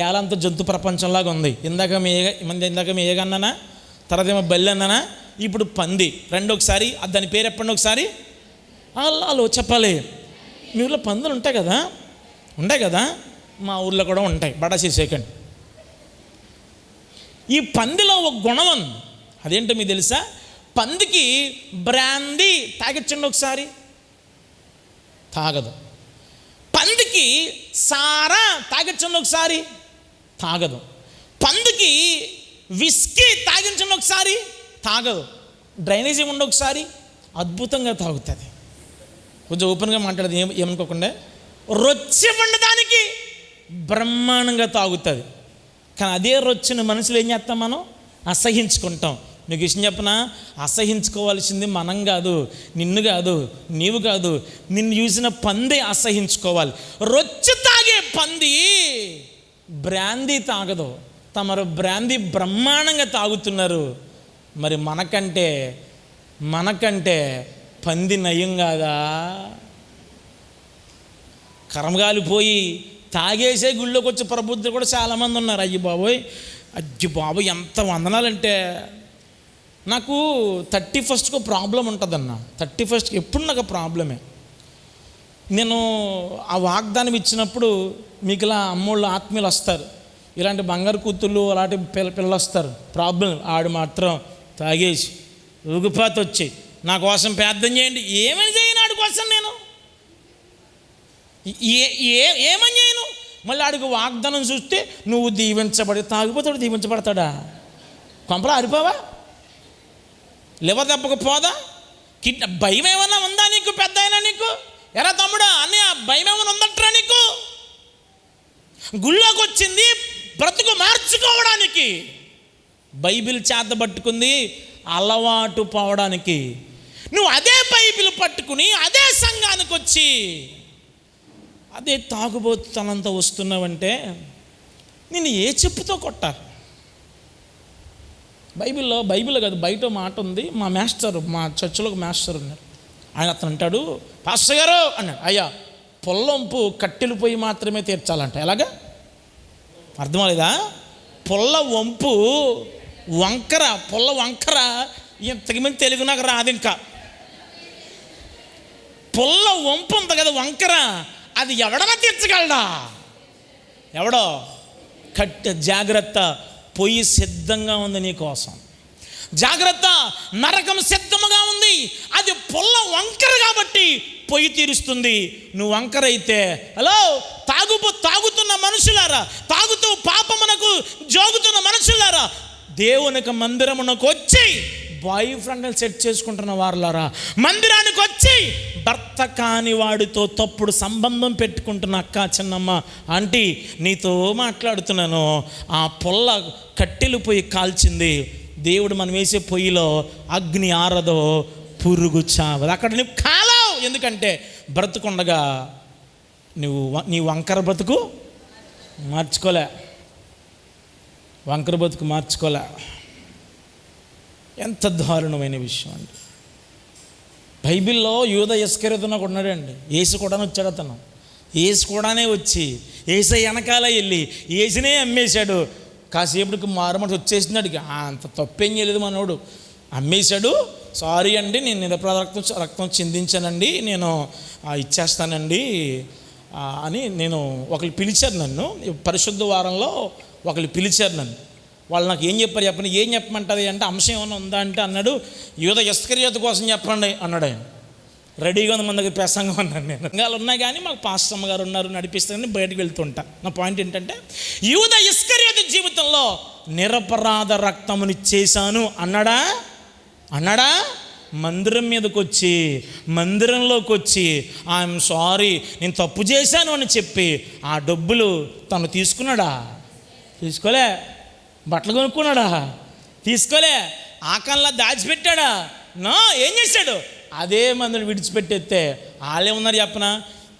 ఏలంతా జంతు ప్రపంచంలాగా ఉంది. ఇందాక మేఘన్నానా, తర్వాత ఏమో బల్లి అన్నానా, ఇప్పుడు పంది. ఒకసారి దాని పేరు చెప్పండి ఒకసారి. అలా చెప్పాలి. మీ ఊళ్ళో పందులు ఉంటాయి కదా? ఉంటాయి కదా, మా ఊర్లో కూడా ఉంటాయి. బడాసి సెకండ్. ఈ పందిలో ఒక గుణం ఉంది. అదేంటో మీకు తెలుసా? పందికి బ్రాందీ తాగించండి ఒకసారి, తాగదు. పందికి సారా తాగించండి ఒకసారి, తాగదు. పందికి విస్కీ తాగించండి ఒకసారి, తాగదు. డ్రైనేజ్ ఏముండవు ఒకసారి, అద్భుతంగా తాగుతుంది. కొంచెం ఓపెన్గా మాట్లాడదు, ఏమనుకోకుండా. రొచ్చె పండదానికి బ్రహ్మాండంగా తాగుతుంది. కానీ అదే రొచ్చిన మనుషులు ఏం చేస్తాం? మనం అసహించుకుంటాం. మీకు విషయం చెప్పనా? అసహించుకోవాల్సింది మనం కాదు, నిన్ను కాదు, నీవు కాదు, నిన్ను చూసిన పంది అసహించుకోవాలి. రొచ్చి తాగే పంది బ్రాందీ తాగదు. తమరు బ్రాందీ బ్రహ్మాండంగా తాగుతున్నారు. మరి మనకంటే పంది నయం కాదా? కర్మగాలిపోయి తాగేసే గుళ్ళోకి వచ్చే ప్రబుద్ధులు కూడా చాలామంది ఉన్నారు. అయ్యి బాబోయ్ ఎంత వందనాలంటే. నాకు 31కు ప్రాబ్లం ఉంటుందన్న. 31కి ఎప్పుడు నాకు ప్రాబ్లమే. నేను ఆ వాగ్దానం ఇచ్చినప్పుడు మీకు ఇలా అమ్మోళ్ళు ఆత్మీయులు వస్తారు, ఇలాంటి బంగారు కూతుళ్ళు అలాంటి పిల్లలు వస్తారు. ప్రాబ్లం ఆడు మాత్రం తాగేసి ఊగిపోత వచ్చి నా కోసం ప్రార్థన చేయండి. ఏమని చేయను ఆడి కోసం నేను? ఏమని చేయను? మళ్ళీ ఆడికి వాగ్దానం చూస్తే నువ్వు తాగిపోతాడు. దీవించబడతాడా? కొంపలా అరిపోవా? లివర్ దెబ్బకపోదా? భయం ఏమన్నా ఉందా నీకు? పెద్ద అయినా నీకు ఎరా తమ్ముడా అని ఆ భయం ఏమైనా ఉందట్రా నీకు? గుళ్ళోకి వచ్చింది బ్రతుకు మార్చుకోవడానికి, బైబిల్ చేతబట్టుకుంది అలవాటు పోవడానికి. నువ్వు అదే బైబిల్ పట్టుకుని అదే సంఘానికి వచ్చి అదే తాగుబోతుతనంతా వస్తున్నావంటే నేను ఏ చెప్పుతో కొట్టాలి? బైబిల్ కాదు, బయట మాట ఉంది. మా చర్చిలో ఒక మాస్టర్ ఉన్నారు. అతను అంటాడు, పాస్టర్ గారు అన్నాడు, అయ్యా పొల్లంపు కట్టెలు పొయ్యి మాత్రమే తీర్చాలంట. ఎలాగా? అర్థమలేదా? పొల్ల వంకర ఇంతకు మంది తెలుగు నాకు రాదు. ఇంకా పొల్ల వంపు ఉంది కదా, వంకర, అది ఎవడన్నా తీర్చగలడా? ఎవడో? జాగ్రత్త, పొయ్యి సిద్ధంగా ఉంది నీ కోసం. జాగ్రత్త, నరకం సిద్ధముగా ఉంది. అది పొల్ల వంకర కాబట్టి పొయ్యి తీరుస్తుంది. నువ్వు వంకర అయితే, హలో తాగుతున్న మనుషులారా, తాగుతూ పాపమునకు జోగుతున్న మనుషులారా, దేవునికి మందిరమునకు వచ్చి బాయ్ ఫ్రెండ్ని సెట్ చేసుకుంటున్న వారులారా, మందిరానికి వచ్చి భర్త కాని వాడితో తప్పుడు సంబంధం పెట్టుకుంటున్న అక్క, చిన్నమ్మ, ఆంటీ, నీతో మాట్లాడుతున్నాను. ఆ పొల్ల కట్టెలు పొయ్యి కాల్చింది. దేవుడు మనం వేసే పొయ్యిలో అగ్ని ఆరదో, పురుగు చావదు. అక్కడ నువ్వు కాలావు. ఎందుకంటే బ్రతుకుండగా నీ వంకర బ్రతుకు మార్చుకోలే. ఎంత దారుణమైన విషయం అండి. బైబిల్లో యూద ఇస్కరియోతు కూడా ఉన్నాడండి. యేసు కూడా వచ్చాడు. అతను యేసు కూడానే వచ్చి యేసు వెనకాల వెళ్ళి యేసునే అమ్మేశాడు. కాసేపటికి మారుమని వచ్చేసినాడు. అంత తప్పేం చేయలేదు మనోడు. అమ్మేశాడు. సారీ అండి, నేను నిరపరాధ రక్తం చిందించానండి, నేను ఇచ్చేస్తానండి అని ఒకరు పిలిచారు నన్ను. పరిశుద్ధ వారంలో ఒకరు పిలిచారు నన్ను. వాళ్ళు నాకు ఏం చెప్పారు ఏం చెప్పమంటుంది అంటే, అంశం ఏమైనా ఉందా అంటే అన్నాడు, యూద ఇస్కరియోతు కోసం చెప్పండి అన్నాడు ఆయన. రెడీగా ఉంది మన దగ్గర ప్రసంగం అన్నాను నేను. సంఘాలు ఉన్నాయి కానీ మాకు పాస్టమ్మ గారు ఉన్నారు నడిపిస్తారని బయటకు వెళ్తుంటా. నా పాయింట్ ఏంటంటే యూదా ఇస్కరియోతు జీవితంలో నిరపరాధ రక్తముని చేశాను అన్నాడా మందిరం మీదకి వచ్చి మందిరంలోకి వచ్చి ఐఎమ్ సారీ నేను తప్పు చేశాను అని చెప్పి ఆ డబ్బులు తను తీసుకున్నాడా? తీసుకోలే. బట్టలు కొనుక్కున్నాడా? తీసుకోలే. ఆకల్లా దాచిపెట్టాడా? నా ఏం చేశాడు? అదే మందుని విడిచిపెట్టేస్తే వాళ్ళే ఉన్నారు చెప్పనా,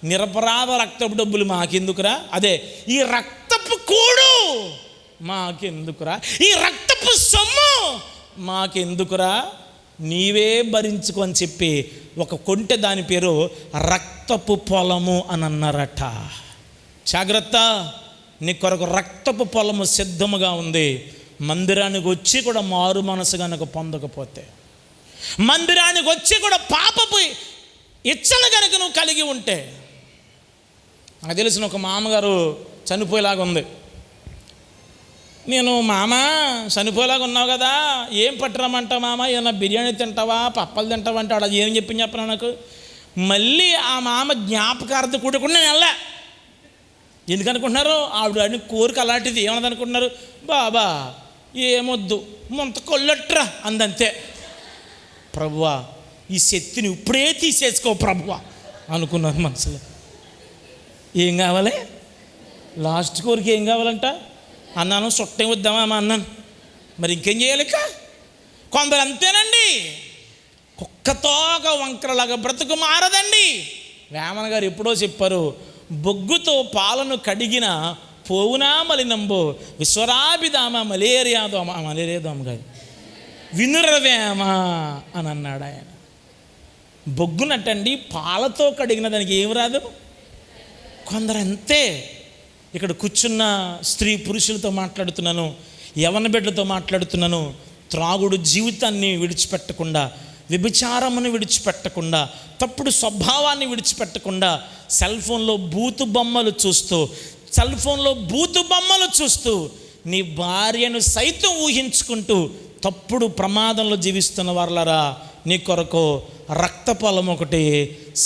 నిరపరాధ రక్తపు డబ్బులు మాకెందుకురా, అదే ఈ రక్తపు కూడు మాకెందుకురా, ఈ రక్తపు సొమ్ము మాకెందుకురా, నీవే భరించుకో అని చెప్పి ఒక కొంటె, దాని పేరు రక్తపు పొలము అని అన్నారట. జాగ్రత్త, నీ కొరకు రక్తపు పొలము సిద్ధముగా ఉంది. మందిరానికి వచ్చి కూడా మారు మనసు కనుక పొందకపోతే, మందిరానికి వచ్చి కూడా పాపపు ఇచ్చలు కనుక నువ్వు కలిగి ఉంటే, నాకు తెలిసిన ఒక మామగారు చనిపోయేలాగా ఉంది. నేను మామ చనిపోయేలాగా ఉన్నావు కదా, ఏం పట్టరమంటావు మామ, ఏమన్నా బిర్యానీ తింటావా పప్పలు తింటావా అంటే అది ఏం చెప్పి చెప్పను నాకు. మళ్ళీ ఆ మామ జ్ఞాపకార్థ కూడా నేను వెళ్ళా. ఎందుకనుకుంటున్నారు? ఆవిడ అని కోరిక అలాంటిది. ఏమన్నది అనుకుంటున్నారు? బాబా ఏమొద్దు మొంత కొల్లట్రా అందంతే. ప్రభువా ఈ శక్తిని ఇప్పుడే తీసేసుకో ప్రభువా అనుకున్నాను మనసులో. ఏం కావాలి? లాస్ట్ కోరిక ఏం కావాలంట? అన్నాను చుట్టం వద్దామా అన్నాను. మరి ఇంకేం చేయాలి? కొందరు అంతేనండి, కుక్కతోక వంకరలాగా బ్రతుకు మారదండి. వేమన గారు ఎప్పుడో చెప్పారు, బొగ్గుతో పాలను కడిగిన పోవునా మలినంబో విశ్వరాభిధామ మలేరియా దోమ గారు వినురవేమ అని అన్నాడు ఆయన. బొగ్గునట్టండి పాలతో కడిగిన దానికి ఏం రాదు. కొందరు అంతే. ఇక్కడ కూర్చున్న స్త్రీ పురుషులతో మాట్లాడుతున్నాను, యవన బిడ్డలతో మాట్లాడుతున్నాను. త్రాగుడు జీవితాన్ని విడిచిపెట్టకుండా, వ్యభిచారమును విడిచిపెట్టకుండా, తప్పుడు స్వభావాన్ని విడిచిపెట్టకుండా, సెల్ ఫోన్లో బూతు బొమ్మలు చూస్తూ నీ భార్యను సైతం ఊహించుకుంటూ తప్పుడు ప్రమాదంలో జీవిస్తున్న వాళ్ళరా, నీ కొరకు రక్తపొలం ఒకటి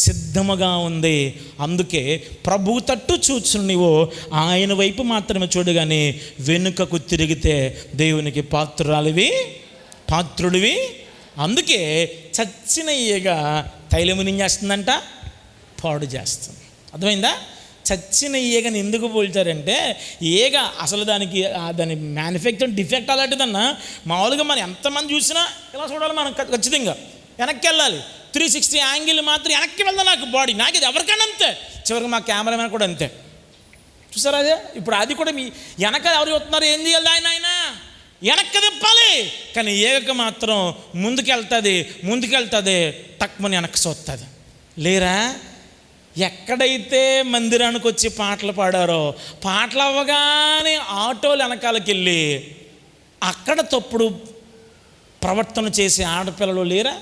సిద్ధముగా ఉంది. అందుకే ప్రభు తట్టు చూచును నీవు ఆయన వైపు మాత్రమే చూడు, కానీ వెనుకకు తిరిగితే దేవునికి పాత్రుడివి. అందుకే చచ్చిన ఈగ తైలముని చేస్తుందంట, పాడు చేస్తుంది. అర్థమైందా? చచ్చిన ఈగని ఎందుకు పోల్చారంటే, ఈగ అసలు దాని మ్యానుఫ్యాక్చరింగ్ డిఫెక్ట్ అలాంటిదన్నా. మామూలుగా మనం ఎంతమంది చూసినా ఇలా చూడాలి, మనం ఖచ్చితంగా వెనక్కి వెళ్ళాలి. 360 యాంగిల్ మాత్రం వెనక్కి వెళ్దా నాకు బాడీ, నాకు ఇది ఎవరికైనా అంతే. చివరికి మా కెమెరామెన్ కూడా అంతే. చూసారా? అదే ఇప్పుడు అది కూడా మీ వెనక ఎవరు వస్తున్నారు, ఏం చేయాలి? ఆయన వెనక్కి తిప్పాలి. కానీ ఏగక మాత్రం ముందుకెళ్తుంది తక్కువని వెనక్కి చూస్తుంది. లేరా? ఎక్కడైతే మందిరానికి వచ్చి పాటలు పాడారో, పాటలు అవ్వగానే ఆటోలు వెనకాలకి వెళ్ళి అక్కడ తప్పుడు ప్రవర్తన చేసే ఆడపిల్లలు లేరా?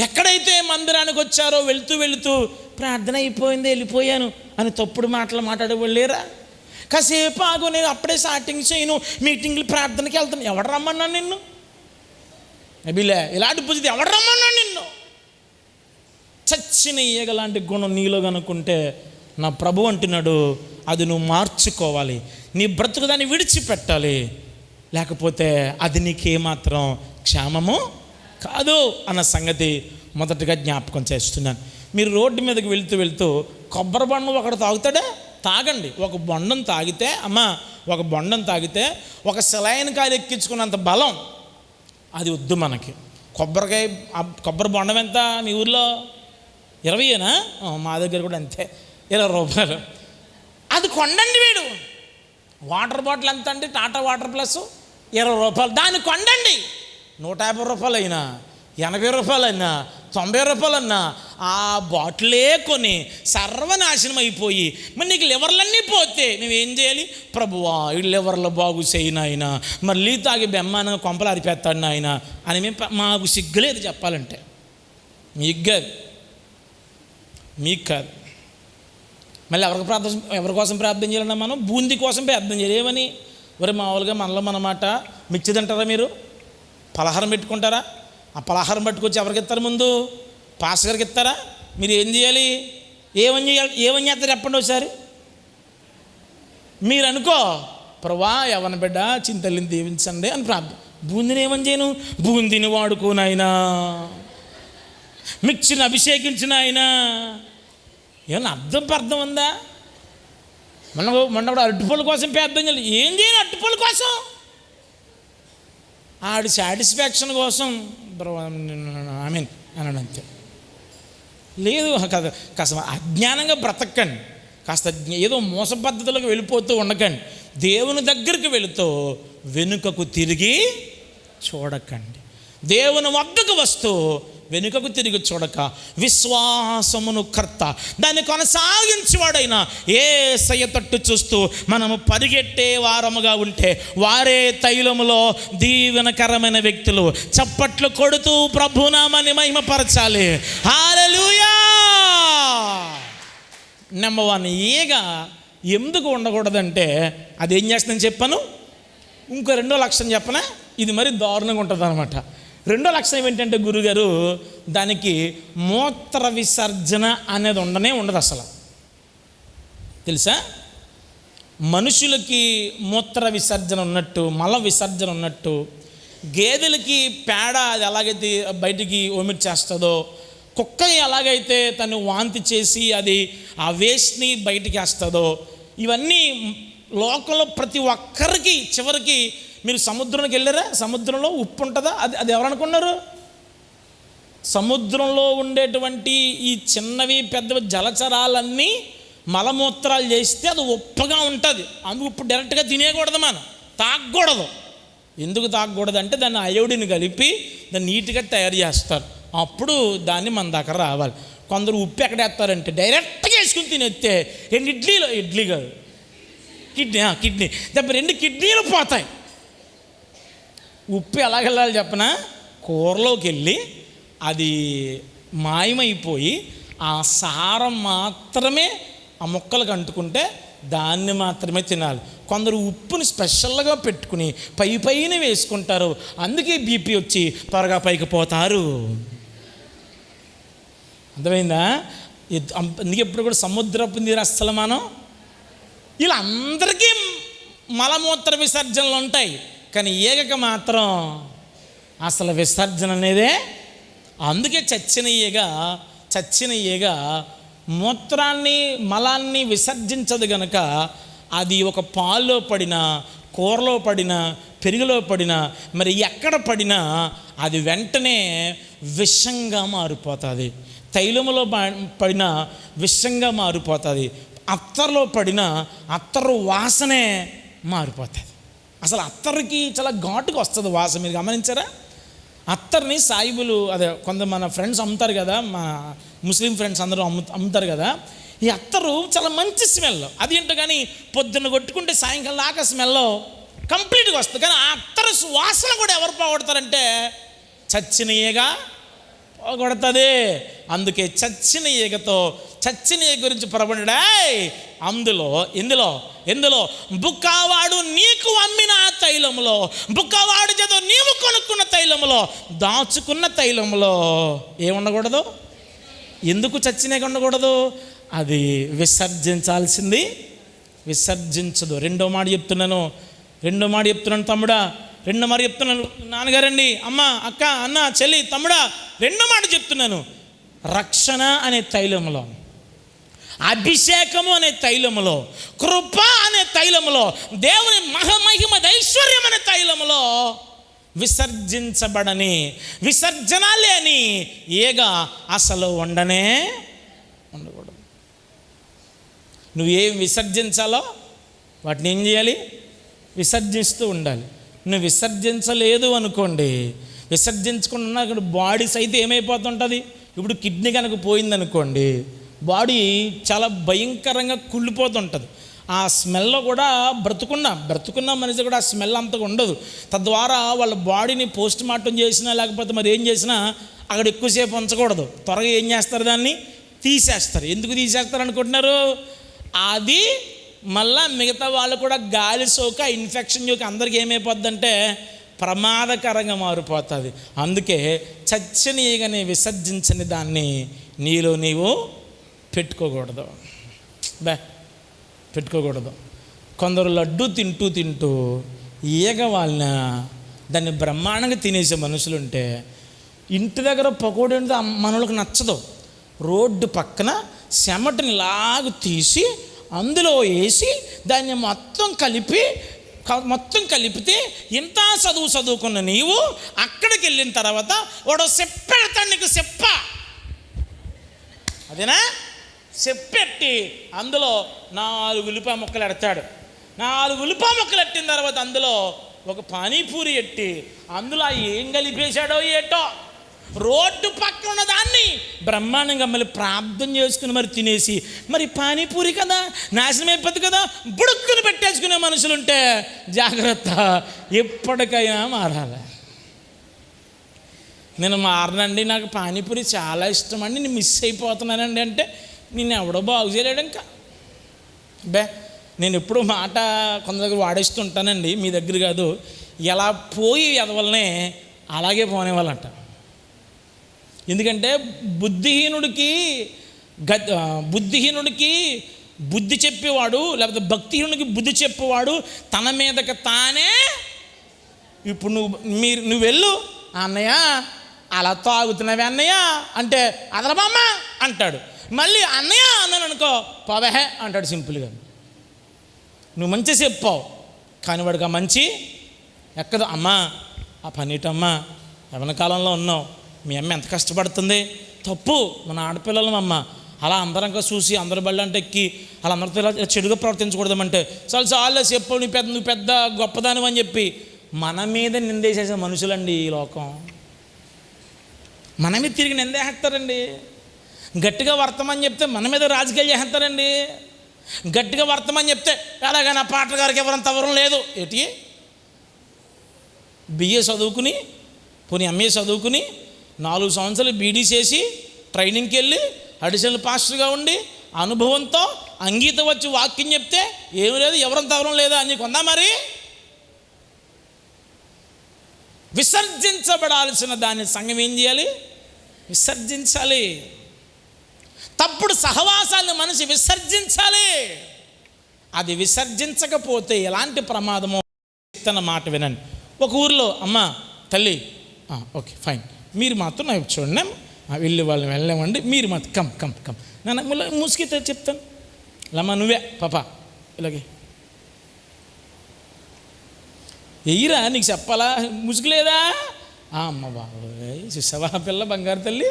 ఎక్కడైతే మందిరానికి వచ్చారో వెళుతూ ప్రార్థన అయిపోయింది వెళ్ళిపోయాను అని తప్పుడు మాటలు మాట్లాడేవాళ్ళు లేరా? కాసేపు ఆగు, నేను అప్పుడే స్టార్టింగ్ చేయను, మీటింగ్లు ప్రార్థనకి వెళ్తాను. ఎవడు రమ్మన్నాను నిన్ను? అభిలే ఇలాంటి పూజిది ఎవడు రమ్మన్నాను నిన్ను? చచ్చిన ఈగలాంటి గుణం నీలో కనుక్కుంటే నా ప్రభు అంటున్నాడు, అది నువ్వు మార్చుకోవాలి. నీ బ్రతుకు దాన్ని విడిచిపెట్టాలి, లేకపోతే అది నీకేమాత్రం క్షేమము కాదు అన్న సంగతి మొదటగా జ్ఞాపకం చేస్తున్నాను. మీరు రోడ్డు మీదకి వెళ్తూ కొబ్బరి బొండం ఒకడు తాగుతాడా? తాగండి. ఒక బొండం తాగితే ఒక సెలైన్ కాయలు ఎక్కించుకున్నంత బలం అది వద్దు మనకి. కొబ్బరి బొండం ఎంత మీ ఊర్లో? 20ఏనా? మా దగ్గర కూడా అంతే, 20 రూపాయలు. అది కొండండి. వీడు వాటర్ బాటిల్ ఎంత అండి? టాటా వాటర్ ప్లస్ 20 రూపాయలు. దాన్ని కొండండి. 150 రూపాయలు అయినా, 80 రూపాయలు అయినా, 90 రూపాయలు అన్నా ఆ బాటిలే కొని సర్వనాశనం అయిపోయి మరి నీకు లివర్లన్నీ పోతే నువ్వేం చేయాలి? ప్రభువా ఈ లివర్లు బాగు చేయను ఆయన, మళ్ళీ తాగి బెమ్మానంగా కొంపలు అరిపేస్తాడు ఆయన అని మాకు సిగ్గులేదు చెప్పాలంటే. మీకు కాదు. మళ్ళీ ఎవరి కోసం ప్రార్థన చేయాలన్నా మనం బూందీ కోసం ప్రార్థన చేయాలి. ఏమని? మరి మామూలుగా మనలో మనమాట మిర్చి తింటారా? మీరు పలహారం పెట్టుకుంటారా? ఆ పలహారం పట్టుకొచ్చి ఎవరికి ఇస్తారు? ముందు పాస్ గారికి ఇస్తారా? మీరు ఏం చేయాలి? ఏమని చేస్తారు చెప్పండి ఒకసారి. మీరు అనుకో, ప్రభా యవ్వన బిడ్డ చింతల్ని దీవించండి అని ప్రార్థన. బూందిని ఏమని చేయను? బూందిని వాడుకోను ఆయన, మిక్సిని అభిషేకించిన ఆయన. ఏమన్నా అర్థం ఉందా? మొన్న కూడా అరటిపళ్ళ కోసం ప్రార్థన చేయాలి. ఏం చేయను అరటిపళ్ళ కోసం, ఆడి సాటిస్ఫాక్షన్ కోసం ఐ మీన్ అన్నాడు అంతే. లేదు కదా, కాస్త అజ్ఞానంగా బ్రతకండి, కాస్త ఏదో మోస పద్ధతులకు వెళ్ళిపోతూ ఉండకండి. దేవుని దగ్గరికి వెళుతూ వెనుకకు తిరిగి చూడకండి. దేవుని వద్దకు వస్తూ వెనుకకు తిరిగి చూడక విశ్వాసమును కర్త దాన్ని కొనసాగించేవాడైనా యేసయ్య తట్టు చూస్తూ మనము పరిగెట్టే వారముగా ఉంటే వారే తైలములో దీవెనకరమైన వ్యక్తులు. చప్పట్లు కొడుతూ ప్రభునామాన్ని మహిమపరచాలి. హల్లెలూయా. నెంబర్ 1, ఈగ ఎందుకు ఉండకూడదంటే అదేం చేస్తుందని చెప్పాను. ఇంకో రెండో లక్షణం చెప్పనా, ఇది మరి దారుణంగా ఉంటుంది అనమాట. రెండో లక్షణం ఏంటంటే గురుగారు, దానికి మూత్ర విసర్జన అనేది ఉండదు అసలు. తెలుసా? మనుషులకి మూత్ర విసర్జన ఉన్నట్టు, మల విసర్జన ఉన్నట్టు, గేదెలకి పేడ అది ఎలాగైతే బయటికి వమిట్ చేస్తుందో, కుక్క ఎలాగైతే తను వాంతి చేసి అది ఆ వేస్ట్ని బయటికి వేస్తుందో, ఇవన్నీ లోకంలో ప్రతి ఒక్కరికి చివరికి. మీరు సముద్రంలోకి వెళ్ళారా? సముద్రంలో ఉప్పు ఉంటుందా? అది ఎవరనుకున్నారు? సముద్రంలో ఉండేటువంటి ఈ చిన్నవి పెద్దవి జలచరాలన్నీ మలమూత్రాలు చేస్తే అది ఉప్పగా ఉంటుంది. అందుకు ఉప్పు డైరెక్ట్గా తినేయకూడదు, మనం తాగకూడదు. ఎందుకు తాగకూడదు అంటే దాన్ని అయోడిని కలిపి దాన్ని నీట్గా తయారు చేస్తారు, అప్పుడు దాన్ని మన దగ్గర రావాలి. కొందరు ఉప్పు ఎక్కడ వేస్తారంటే డైరెక్ట్గా వేసుకుని తినేస్తే 2 ఇడ్లీ కాదు కిడ్నీ దెబ్బ 2 కిడ్నీలు పోతాయి. ఉప్పు ఎలాగెళ్ళాలి చెప్పనా? కూరలోకి వెళ్ళి అది మాయమైపోయి ఆ సారం మాత్రమే ఆ ముక్కలకు అంటుకుంటే దాన్ని మాత్రమే తినాలి. కొందరు ఉప్పుని స్పెషల్గా పెట్టుకుని పైన వేసుకుంటారు, అందుకే బీపీ వచ్చి త్వరగా పైకి పోతారు. అర్థమైందా? అందుకే ఎప్పుడు కూడా సముద్రపు నీరు అస్సలు మనం వీళ్ళందరికీ మలమూత్ర విసర్జనలు ఉంటాయి, కానీ ఈగకి మాత్రం అసలు విసర్జన అనేదే. అందుకే చచ్చిన ఈగ మూత్రాన్ని మలాన్ని విసర్జించదు గనక అది ఒక పాల్లో పడినా, కూరలో పడినా, పెరుగులో పడినా, మరి ఎక్కడ పడినా అది వెంటనే విషంగా మారిపోతుంది. తైలములో పడినా విషంగా మారిపోతుంది. అత్తర్లో పడినా అత్తరు వాసనే మారిపోతుంది. అసలు అత్తర్కి చాలా ఘాటుగా వస్తుంది వాసన. మీరు గమనించారా? అత్తర్ని సాయిబులు కొంత మన ఫ్రెండ్స్ అమ్ముతారు కదా, మా ముస్లిం ఫ్రెండ్స్ అందరూ అమ్ముతారు కదా. ఈ అత్తరు చాలా మంచి స్మెల్, అది ఏంటో కానీ పొద్దున్న కొట్టుకుంటే సాయంకాలం దాకా స్మెల్ కంప్లీట్గా వస్తుంది. కానీ ఆ అత్తరు వాసన కూడా ఎవరు పోగొడతారంటే చచ్చిన ఈగ పోగొడుతుంది. అందుకే చచ్చిన ఈగ గురించి పరబడాయ్. ఎందులో బుక్కవాడు నీకు అమ్మిన తైలములో, బుక్కవాడు చేత నీవు కొనుక్కున్న తైలములో, దాచుకున్న తైలములో ఏముండకూడదు? ఎందుకు చచ్చినగా ఉండకూడదు? అది విసర్జించాల్సింది విసర్జించదు. రెండో మాట చెప్తున్నాను తమ్ముడా, రెండో మాట చెప్తున్నాను నాన్నగారండి, అమ్మ, అక్క, అన్న, చెల్లి, తమ్ముడా, రెండో మాట చెప్తున్నాను. రక్షణ అనే తైలములో, అభిషేకము అనే తైలములో, కృప అనే తైలములో, దేవుని మహిమ ఐశ్వర్యం అనే తైలములో విసర్జన లేని ఈగ అసలు ఉండకూడదు. నువ్వేం విసర్జించాలో వాటిని ఏం చేయాలి? విసర్జిస్తూ ఉండాలి. నువ్వు విసర్జించలేదు అనుకోండి, విసర్జించకుండా బాడీ సైతం ఏమైపోతుంటుంది? ఇప్పుడు కిడ్నీ కనుక పోయిందనుకోండి, బాడీ చాలా భయంకరంగా కుళ్ళిపోతుంటుంది. ఆ స్మెల్లో కూడా బ్రతుకున్న మనిషి కూడా ఆ స్మెల్ అంతగా ఉండదు. తద్వారా వాళ్ళ బాడీని పోస్ట్ మార్టం చేసినా లేకపోతే మరి ఏం చేసినా అక్కడ ఎక్కువసేపు ఉంచకూడదు. త్వరగా ఏం చేస్తారు? దాన్ని తీసేస్తారు. ఎందుకు తీసేస్తారు అనుకుంటున్నారు? అది మళ్ళా మిగతా వాళ్ళు కూడా గాలి సోక ఇన్ఫెక్షన్ యొక్క అందరికీ ఏమైపోద్దంటే ప్రమాదకరంగా మారిపోతుంది. అందుకే చచ్చిన ఈగని విసర్జించని దాన్ని నీలో నీవు పెట్టుకోకూడదు. పెట్టుకోకూడదు. కొందరు లడ్డు తింటూ ఈగ వాళ్ళ దాన్ని బ్రహ్మాండంగా తినేసే మనుషులుంటే, ఇంటి దగ్గర పకోడీ అంటే మనోళ్ళకి నచ్చదు. రోడ్డు పక్కన చెమటని లాగు తీసి అందులో వేసి దాన్ని మొత్తం కలిపితే ఇంత చదువుకున్న నీవు అక్కడికి వెళ్ళిన తర్వాత వాడు చెప్పెడతాడు నీకు. అదేనా? చెప్పెట్టి అందులో 4 ఉల్లిపాయ ముక్కలు ఎడతాడు. 4 ఉల్లిపాయ ముక్కలు ఎట్టిన తర్వాత అందులో ఒక పానీపూరి ఎట్టి అందులో ఏం కలిపేశాడో ఏటో రోడ్డు పక్కన ఉన్న దాన్ని బ్రహ్మాండంగా మళ్ళీ ప్రార్థన చేసుకుని మరి తినేసి, మరి పానీపూరి కదా నాశనం అయిపోద్ది కదా బుడుక్కుని పెట్టేసుకునే మనుషులుంటే జాగ్రత్త, ఎప్పటికైనా మారాలి. నేను మారనండి, నాకు పానీపూరి చాలా ఇష్టం అండి, నేను మిస్ అయిపోతున్నానండి అంటే నేను ఎవడో బాగు చేయలేడు. ఇంకా నేను ఎప్పుడు మాట కొంత దగ్గర వాడేస్తుంటానండి, మీ దగ్గర కాదు. ఎలా పోయి ఎదవలనే అలాగే పోనేవాళ్ళంట. ఎందుకంటే బుద్ధిహీనుడికి బుద్ధి చెప్పేవాడు, లేకపోతే భక్తిహీనుడికి బుద్ధి చెప్పేవాడు తన మీదకి తానే. ఇప్పుడు నువ్వు వెళ్ళు అన్నయ్య అలా తాగుతున్నావే అన్నయ్య అంటే అదలబామ్మ అంటాడు. మళ్ళీ అన్నయ్య అన్నాను అనుకో పవహే అంటాడు సింపుల్గా. నువ్వు మంచి చెప్పావు కానీ వాడికి ఆ మంచి ఎక్కదు. అమ్మా ఆ పనిటమ్మా యవ్వన కాలంలో ఉన్నావు, మీ అమ్మ ఎంత కష్టపడుతుంది, తప్పు మన ఆడపిల్లలం అమ్మ, అలా అందరంగా చూసి అందరి బళ్ళు అంటే ఎక్కి అలా అందరితో ఇలా చెడుగా ప్రవర్తించకూడదామంటే చాలా చెప్పు నువ్వు పెద్ద గొప్పదాని అని చెప్పి మన మీద నిందేసేసే మనుషులండి ఈ లోకం. మన మీద తిరిగి నిందేస్తారండి. గట్టిగా వర్తమని చెప్తే మన మీద రాజకీయాలు చేస్తారండి. గట్టిగా వర్తమని చెప్తే ఎలాగైనా పాటల గారికి ఎవరం లేదు. ఏంటి బిఏ చదువుకుని పోనీ ఎంఏ చదువుకుని 4 సంవత్సరాలు బీడీ చేసి ట్రైనింగ్కి వెళ్ళి అడిషనల్ పాస్టర్గా ఉండి అనుభవంతో అంగీత వచ్చి వాక్యం చెప్తే ఏమి లేదు, ఎవరం లేదా అని కొందా. మరి విసర్జించబడాల్సిన దాన్ని సంఘం ఏం చేయాలి? విసర్జించాలి. తప్పుడు సహవాసాలను మనిషి విసర్జించాలి. అది విసర్జించకపోతే ఎలాంటి ప్రమాదమో తన మాట వినండి. ఒక ఊరిలో అమ్మ తల్లి ఓకే ఫైన్, మీరు మాత్రం నాకు చూడండి, వెళ్ళి వాళ్ళని వెళ్ళలేమండి, మీరు మాత్రం కమ్ నన్ను మూసుకి చెప్తాను. లమ్మ నువ్వే పాప ఇలాగే ఎయ్యిరా, నీకు చెప్పాలా ముసుగులేదా? అమ్మ బాబోయ్ చూసావా పిల్ల బంగారు తల్లి,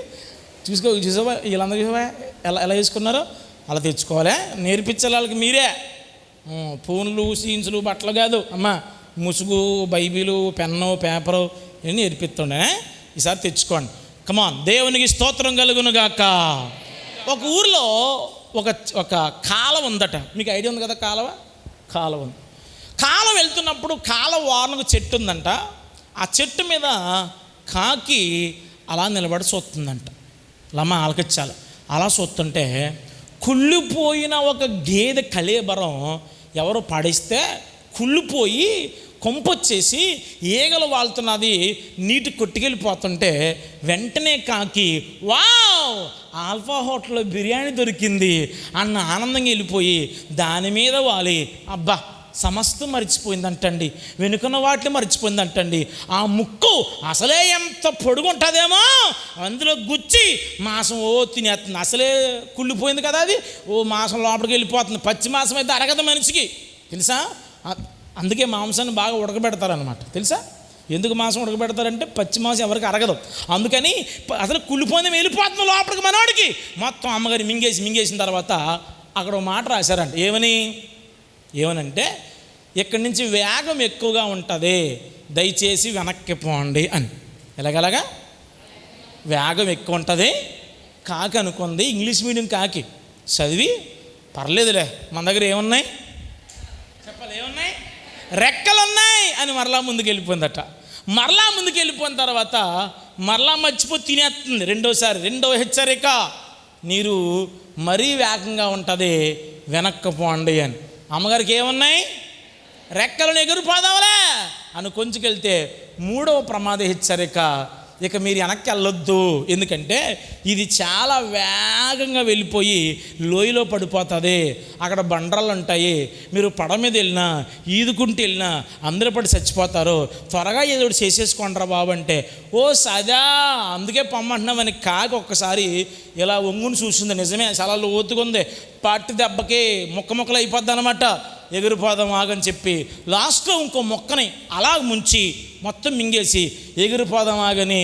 చూసావా వీళ్ళందరూ చూసావా ఎలా వేసుకున్నారో అలా తెచ్చుకోవాలి, నేర్పించాలి వాళ్ళకి మీరే. ఫోన్లు సీన్సులు బట్టలు కాదు అమ్మ, ముసుగు బైబిలు పెన్ను పేపరు ఇవన్నీ నేర్పిస్తుండే. ఈసారి తెచ్చుకోండి. కమాన్, దేవునికి స్తోత్రం కలుగును గాక. ఒక ఊరిలో ఒక కాలువ ఉందట. మీకు ఐడియా ఉంది కదా కాలువ ఉంది. కాలువ వెళ్తున్నప్పుడు కాలువ వారణకు చెట్టు ఉందంట. ఆ చెట్టు మీద కాకి అలా నిలబడి చూస్తుందంట. లమ్మ ఆలకించాలి. అలా చూస్తుంటే కుళ్ళిపోయిన ఒక గేదె కళేబరం ఎవరో పడేస్తే కుళ్ళిపోయి కొంపొచ్చేసి ఈగలు వాళ్తున్నది, నీటి కొట్టుకెళ్ళిపోతుంటే వెంటనే కాకి వావ్ ఆల్ఫా హోటల్లో బిర్యానీ దొరికింది అన్న ఆనందంగా వెళ్ళిపోయి దాని మీద వాలి అబ్బా సమస్తం మర్చిపోయిందంటండి, వెనుకన్న వాటిని మర్చిపోయిందంటండి. ఆ ముక్కు అసలే ఎంత పొడుగుంటుందేమో అందులో గుచ్చి మాంసం తినేస్తుంది. అసలే కుళ్ళిపోయింది కదా అది, మాంసం లోపలికి వెళ్ళిపోతుంది. పచ్చి మాంసం అయితే అరగదు మనిషికి తెలుసా. అందుకే మాంసాన్ని బాగా ఉడకబెడతారనమాట తెలుసా. ఎందుకు మాంసం ఉడకబెడతారంటే పచ్చి మాంసం ఎవరికి అరగదు. అందుకని అసలు కుళ్ళిపోయింది వెళ్ళిపోతుంది లోపలికి మనవాడికి. మొత్తం అమ్మగారి మింగేసిన తర్వాత అక్కడ ఒక మాట రాశారంట. ఏమనంటే ఇక్కడి నుంచి వేగం ఎక్కువగా ఉంటుంది, దయచేసి వెనక్కి పోండి అని. ఎలాగలాగా వేగం ఎక్కువ ఉంటుంది. కాకి అనుకుంది, ఇంగ్లీష్ మీడియం కాకి చదివి పర్లేదులే మన దగ్గర ఏమున్నాయి చెప్పాలి, ఏమున్నాయి రెక్కలున్నాయి అని మరలా ముందుకు వెళ్ళిపోయిందట. మరలా ముందుకు వెళ్ళిపోయిన తర్వాత మరలా మర్చిపోయి తినేస్తుంది. రెండో హెచ్చరిక, నీరు మరీ వేగంగా ఉంటుంది వెనక్కి పోండి అని. అమ్మగారికి ఏమున్నాయి రెక్కలను ఎగిరిపోదాంలే అని కొంచెకెళ్తే 3వ ప్రమాద హెచ్చరిక, ఇక మీరు వెనక్కి వెళ్ళొద్దు, ఎందుకంటే ఇది చాలా వేగంగా వెళ్ళిపోయి లోయలో పడిపోతుంది, అక్కడ బండరాలు ఉంటాయి, మీరు పడవ మీద వెళ్ళినా ఈదుకుంటూ వెళ్ళినా అందరూ పడి చచ్చిపోతారు, త్వరగా ఏదో చేసేసుకోండిరా బాబు అంటే, ఓ సదా అందుకే పొమ్మంటున్నామని కాకి ఒక్కసారి ఇలా ఒంగుని చూసింది. నిజమే, చాలా లోతుగా ఉంది, పట్టి దెబ్బకి ముక్కలు అయిపోద్ది అనమాట. ఎగిరిపోదాం ఆగని చెప్పి లాస్ట్లో ఇంకో మొక్కని అలా ముంచి మొత్తం మింగేసి ఎగిరిపోదాం ఆగని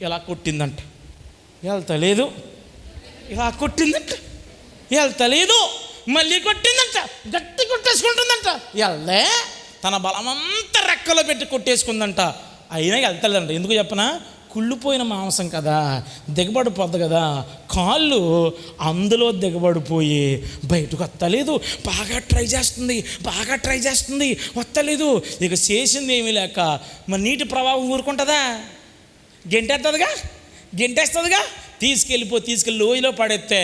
ఇలా కొట్టిందంట. వెళ్తలేదు, ఇలా కొట్టిందంట, వెళ్తలేదు, మళ్ళీ కొట్టిందంట, గట్టి కొట్టేసుకుంటుందంట. వెళ్ళే తన బలమంతా రెక్కలో పెట్టి కొట్టేసుకుందంట. అయినా వెళ్తలేదంట. ఎందుకు చెప్పనా, కుళ్ళిపోయిన మాంసం కదా, దిగబడిపోద్ది కదా, కాళ్ళు అందులో దిగబడిపోయి బయటకు వస్తలేదు. బాగా ట్రై చేస్తుంది, వస్తలేదు. ఇక చేసింది ఏమీ లేక మరి నీటి ప్రవాహం ఊరుకుంటుందా, గెంటేస్తుందిగా, తీసుకెళ్ళి లోయలో పడేస్తే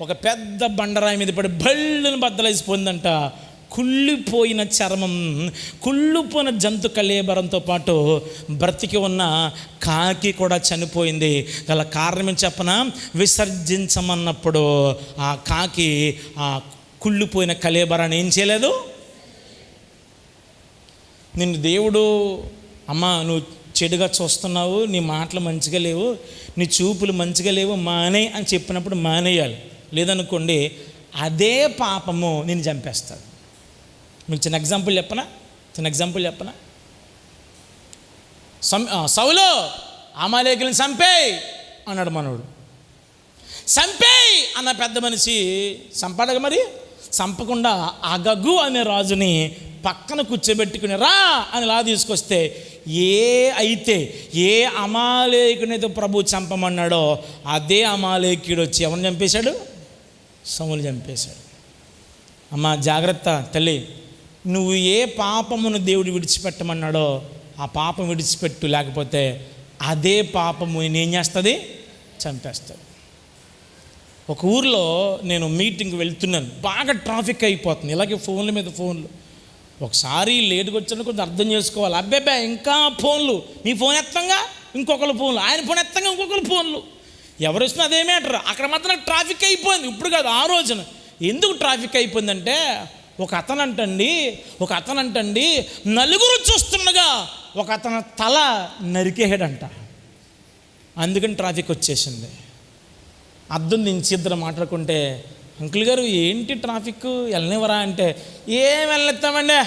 ఒక పెద్ద బండరాయి మీద పడి బళ్ళని బద్దలేసిపోయిందంట. కుళ్ళిపోయిన చర్మం, కుళ్ళిపోయిన జంతు కళేబరంతో పాటు బ్రతికి ఉన్న కాకి కూడా చనిపోయింది. గల కారణం చెప్పన, విసర్జించమన్నప్పుడు ఆ కాకి ఆ కుళ్ళిపోయిన కళేబరాన్ని ఏం చేయలేదు. నిన్ను దేవుడు, అమ్మా నువ్వు చెడుగా చూస్తున్నావు, నీ మాటలు మంచిగా లేవు, నీ చూపులు మంచిగా లేవు, మానే అని చెప్పినప్పుడు మానేయాలి. లేదనుకోండి అదే పాపము నేను చంపేస్తాడు. మీకు చిన్న ఎగ్జాంపుల్ చెప్పనా, సౌలు అమాలేకులను చంపేయ్ అన్నాడు మనోడు. చంపేయ్ అన్న పెద్ద మనిషి చంపాడుగా, మరి చంపకుండా అగగు అనే రాజుని పక్కన కూర్చోబెట్టుకుని రా అని ఇలా తీసుకొస్తే ఏ అమాలేకునితో ప్రభు చంపమన్నాడో అదే అమాలేకుడు వచ్చి ఎవరిని చంపేశాడు, సౌలు చంపేశాడు. అమ్మ జాగ్రత్త తల్లి, నువ్వు ఏ పాపమును దేవుడు విడిచిపెట్టమన్నాడో ఆ పాపం విడిచిపెట్టు, లేకపోతే అదే పాపము నేనేం చేస్తుంది, చంపేస్తుంది. ఒక ఊర్లో నేను మీటింగ్కి వెళ్తున్నాను, బాగా ట్రాఫిక్ అయిపోతుంది, ఇలాగే ఫోన్ల మీద ఫోన్లు. ఒకసారి లేటుగా వచ్చాను, కొంచెం అర్థం చేసుకోవాలి. అబ్బేబ్బా ఇంకా ఫోన్లు, నీ ఫోన్ ఎత్తంగా ఇంకొకరు ఫోన్లు, ఆయన ఫోన్ ఎత్తంగా ఇంకొకరు ఫోన్లు, ఎవరు వచ్చినా అదే మ్యాటర్. అక్కడ మాత్రం ట్రాఫిక్ అయిపోయింది. ఇప్పుడు కాదు, ఆ రోజున. ఎందుకు ట్రాఫిక్ అయిపోయిందంటే ఒక అతను అంటండి నలుగురు చూస్తుండగా ఒక అతను తల నరికేయడంట. అందుకని ట్రాఫిక్ వచ్చేసింది. అద్దం దించి ఇద్దరు మాట్లాడుకుంటే, అంకుల్ గారు ఏంటి ట్రాఫిక్, వెళ్ళనివరా అంటే, ఏం వెళ్ళెత్తామండి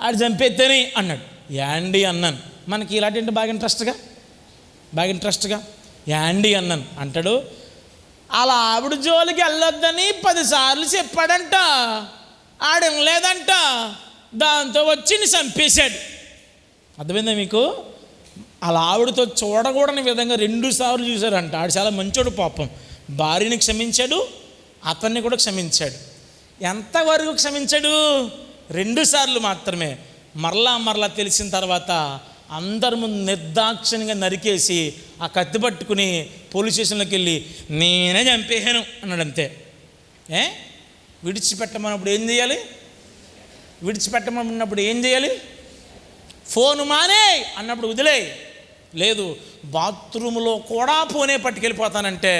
ఆడు చంపేత్తని అన్నాడు. యాండి అన్నాను. మనకి ఇలాంటి బాగా ఇంట్రెస్ట్గా యాండి అన్నాను. అంటాడు, అలా ఆవిడ జోలికి వెళ్ళొద్దని 10 సార్లు చెప్పాడంట, ఆడేం లేదంట, దాంతో వచ్చి చంపేశాడు. అర్థమైందా మీకు? అలా ఆవిడతో చూడకూడని విధంగా 2 సార్లు చూశారంట. ఆడు చాలా మంచోడు పాపం. భార్యని క్షమించాడు, అతన్ని కూడా క్షమించాడు. ఎంతవరకు క్షమించాడు? 2 సార్లు మాత్రమే. మరలా తెలిసిన తర్వాత అందరి ముందు నిర్దాక్షిణ్యంగా నరికేసి ఆ కత్తి పట్టుకుని పోలీస్ స్టేషన్లోకి వెళ్ళి నేనే చంపేశాను అన్నాడు. అంతే. విడిచిపెట్టమన్నప్పుడు ఏం చేయాలి? ఫోను మానే అన్నప్పుడు వదిలే. లేదు, బాత్రూంలో కూడా ఫోనే పట్టుకెళ్ళిపోతానంటే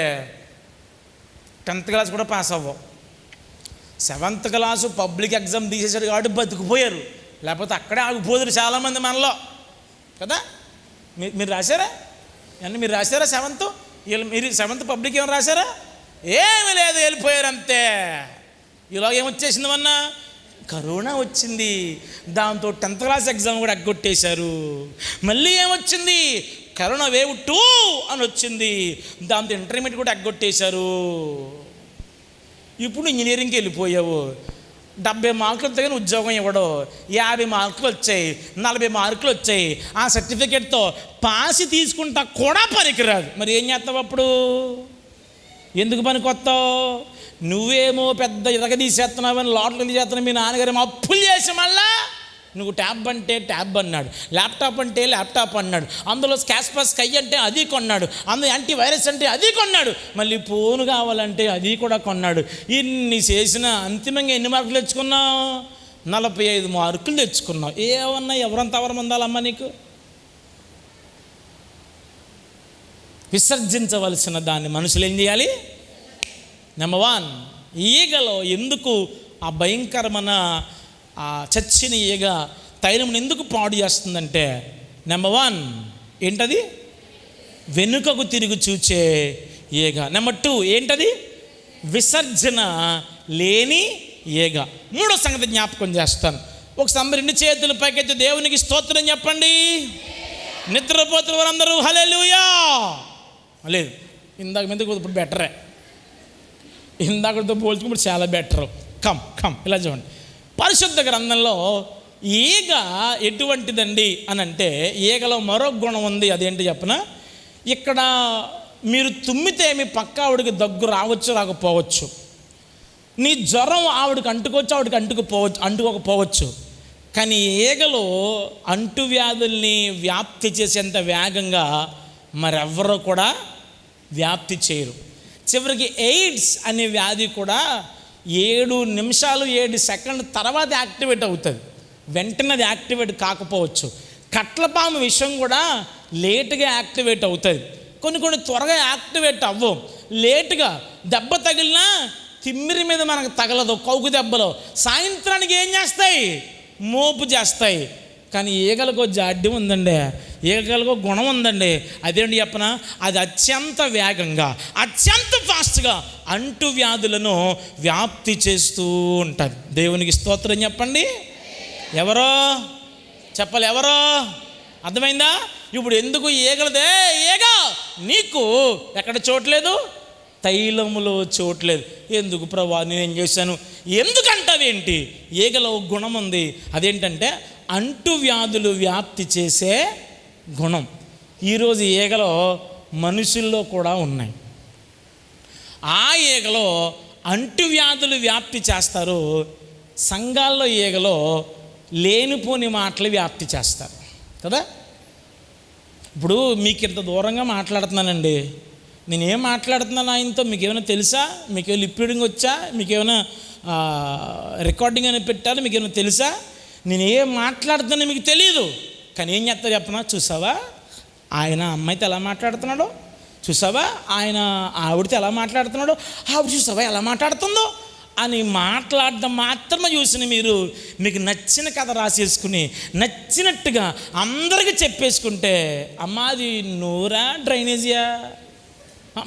10th క్లాస్ కూడా పాస్ అవ్వవు. 7th క్లాసు పబ్లిక్ ఎగ్జామ్ తీసేసాడు కాబట్టి బతికిపోయారు, లేకపోతే అక్కడే ఆగిపోదురు చాలామంది మనలో కదా. మీరు రాశారా? మీరు రాశారా 7th? మీరు 7th పబ్లిక్ ఏమైనా రాశారా? ఏమీ లేదు, వెళ్ళిపోయారు అంతే. ఇలాగ ఏమొచ్చేసింది, మొన్న కరోనా వచ్చింది, దాంతో 10th క్లాస్ ఎగ్జామ్ కూడా ఎగ్గొట్టేశారు. మళ్ళీ ఏమొచ్చింది, కరోనా వేవ్ 2 అని వచ్చింది, దాంతో ఇంటర్మీడియట్ కూడా ఎగ్గొట్టేశారు. ఇప్పుడు ఇంజనీరింగ్కి వెళ్ళిపోయావు, 70 మార్కులు వస్తే కానీ ఉద్యోగం ఇవ్వడు, 50 మార్కులు వచ్చాయి, 40 మార్కులు వచ్చాయి, ఆ సర్టిఫికేట్తో పాసి తీసుకుంటా కూడా పనికిరాదు. మరి ఏం చేస్తావు అప్పుడు? ఎందుకు పనికొస్తావు? నువ్వేమో పెద్ద తీసేస్తున్నావని లాట్లు తీసేస్తున్నావు. మీ నాన్నగారు అప్పులు చేసి మళ్ళా నువ్వు ట్యాబ్ అంటే ట్యాబ్ అన్నాడు, ల్యాప్టాప్ అంటే ల్యాప్టాప్ అన్నాడు, అందులో స్కాస్పస్ స్కై అంటే అది కొన్నాడు, అందులో యాంటీ వైరస్ అంటే అది కొన్నాడు, మళ్ళీ ఫోన్ కావాలంటే అది కూడా కొన్నాడు. ఇన్ని చేసిన అంతిమంగా ఎన్ని మార్కులు తెచ్చుకున్నావు? 45 మార్కులు తెచ్చుకున్నావు. ఏమన్నా ఎవరంత అవరం ఉందాలమ్మా నీకు? విసర్జించవలసిన దాన్ని మనుషులు ఏం చేయాలి? నెంబర్ 1, ఈగలో ఎందుకు ఆ భయంకరమైన ఆ చచ్చిన ఈగ తైలమును ఎందుకు పాడు చేస్తుందంటే, నెంబర్ 1 ఏంటది? వెనుకకు తిరిగి చూచే ఈగ. నెంబర్ 2 ఏంటది? విసర్జన లేని ఈగ. 3వ సంగతి జ్ఞాపకం చేస్తాను. ఒకసారి 2 చేతులు పైకెత్తి దేవునికి స్తోత్రం చెప్పండి. నిద్రపోతున్న వారందరూ హల్లెలూయా. లేదు, ఇందాక మీద ఇప్పుడు బెటరే, ఇందాకతో పోల్చుకుంటే చాలా బెటర్. కమ్ ఇలా చూడండి. పరిశుద్ధ గ్రంథంలో ఈగ ఎటువంటిదండి అని అంటే, ఈగలో మరో గుణం ఉంది. అదేంటి చెప్పనా? ఇక్కడ మీరు తుమ్మితే మీ పక్క ఆవిడకి దగ్గు రావచ్చు, రాకపోవచ్చు. నీ జ్వరం ఆవిడకి అంటుకోవచ్చు, ఆవిడకి అంటుకోకపోవచ్చు. కానీ ఈగలో అంటువ్యాధుల్ని వ్యాప్తి చేసేంత వేగంగా మరెవ్వరూ కూడా వ్యాప్తి చేయరు. చివరికి ఎయిడ్స్ అనే వ్యాధి కూడా 7 నిమిషాలు 7 సెకండ్ల తర్వాత యాక్టివేట్ అవుతుంది. వెంటనే అది యాక్టివేట్ కాకపోవచ్చు. కట్లపాము విషయం కూడా లేటుగా యాక్టివేట్ అవుతుంది. కొన్ని త్వరగా యాక్టివేట్ అవ్వవు, లేటుగా. దెబ్బ తగిలినా తిమ్మిరి మీద మనకు తగలదు. కౌకు దెబ్బలో సాయంత్రానికి ఏం చేస్తాయి? మోపు చేస్తాయి. కానీ ఈగలకు జాడ్యం ఉందండి, ఈగలకు గుణం ఉందండి. అదేంటి చెప్పనా? అది అత్యంత వేగంగా, అత్యంత ఫాస్ట్గా అంటువ్యాధులను వ్యాప్తి చేస్తూ ఉంటుంది. దేవునికి స్తోత్రం చెప్పండి. ఎవరో చెప్పాలి, ఎవరో? అర్థమైందా? ఇప్పుడు ఎందుకు ఈగలదే? ఈగ నీకు ఎక్కడ చోట్లేదు? తైలములో చోట్లేదు. ఎందుకు ప్రభా, నేనేం చేశాను? ఎందుకంటావేంటి? ఈగలో గుణం ఉంది. అదేంటంటే అంటువ్యాధులు వ్యాప్తి చేసే గుణం. ఈరోజు ఈగలో మనుషుల్లో కూడా ఉన్నాయి. ఆ ఈగలో అంటువ్యాధులు వ్యాప్తి చేస్తారు. సంఘాల్లో ఈగలో లేనిపోని మాటలు వ్యాప్తి చేస్తారు కదా. ఇప్పుడు మీకు ఇంత దూరంగా మాట్లాడుతున్నానండి, నేనేం మాట్లాడుతున్నాను ఆయనతో మీకేమైనా తెలుసా? మీకేమైనా లిప్ రీడింగ్ వచ్చా? మీకేమైనా రికార్డింగ్ అని పెట్టారు? మీకేమైనా తెలుసా? నేనేం మాట్లాడుతున్నా మీకు తెలియదు. కానీ ఏం చేస్తారు చెప్పనా? చూసావా ఆయన అమ్మాయితో ఎలా మాట్లాడుతున్నాడో, చూసావా ఆయన ఆవిడతో ఎలా మాట్లాడుతున్నాడో, ఆవిడ చూసావా ఎలా మాట్లాడుతుందో అని మాట్లాడడం మాత్రమే చూసిన మీరు మీకు నచ్చిన కథ రాసేసుకుని నచ్చినట్టుగా అందరికీ చెప్పేసుకుంటే, అమ్మా అది నోరా డ్రైనేజియా?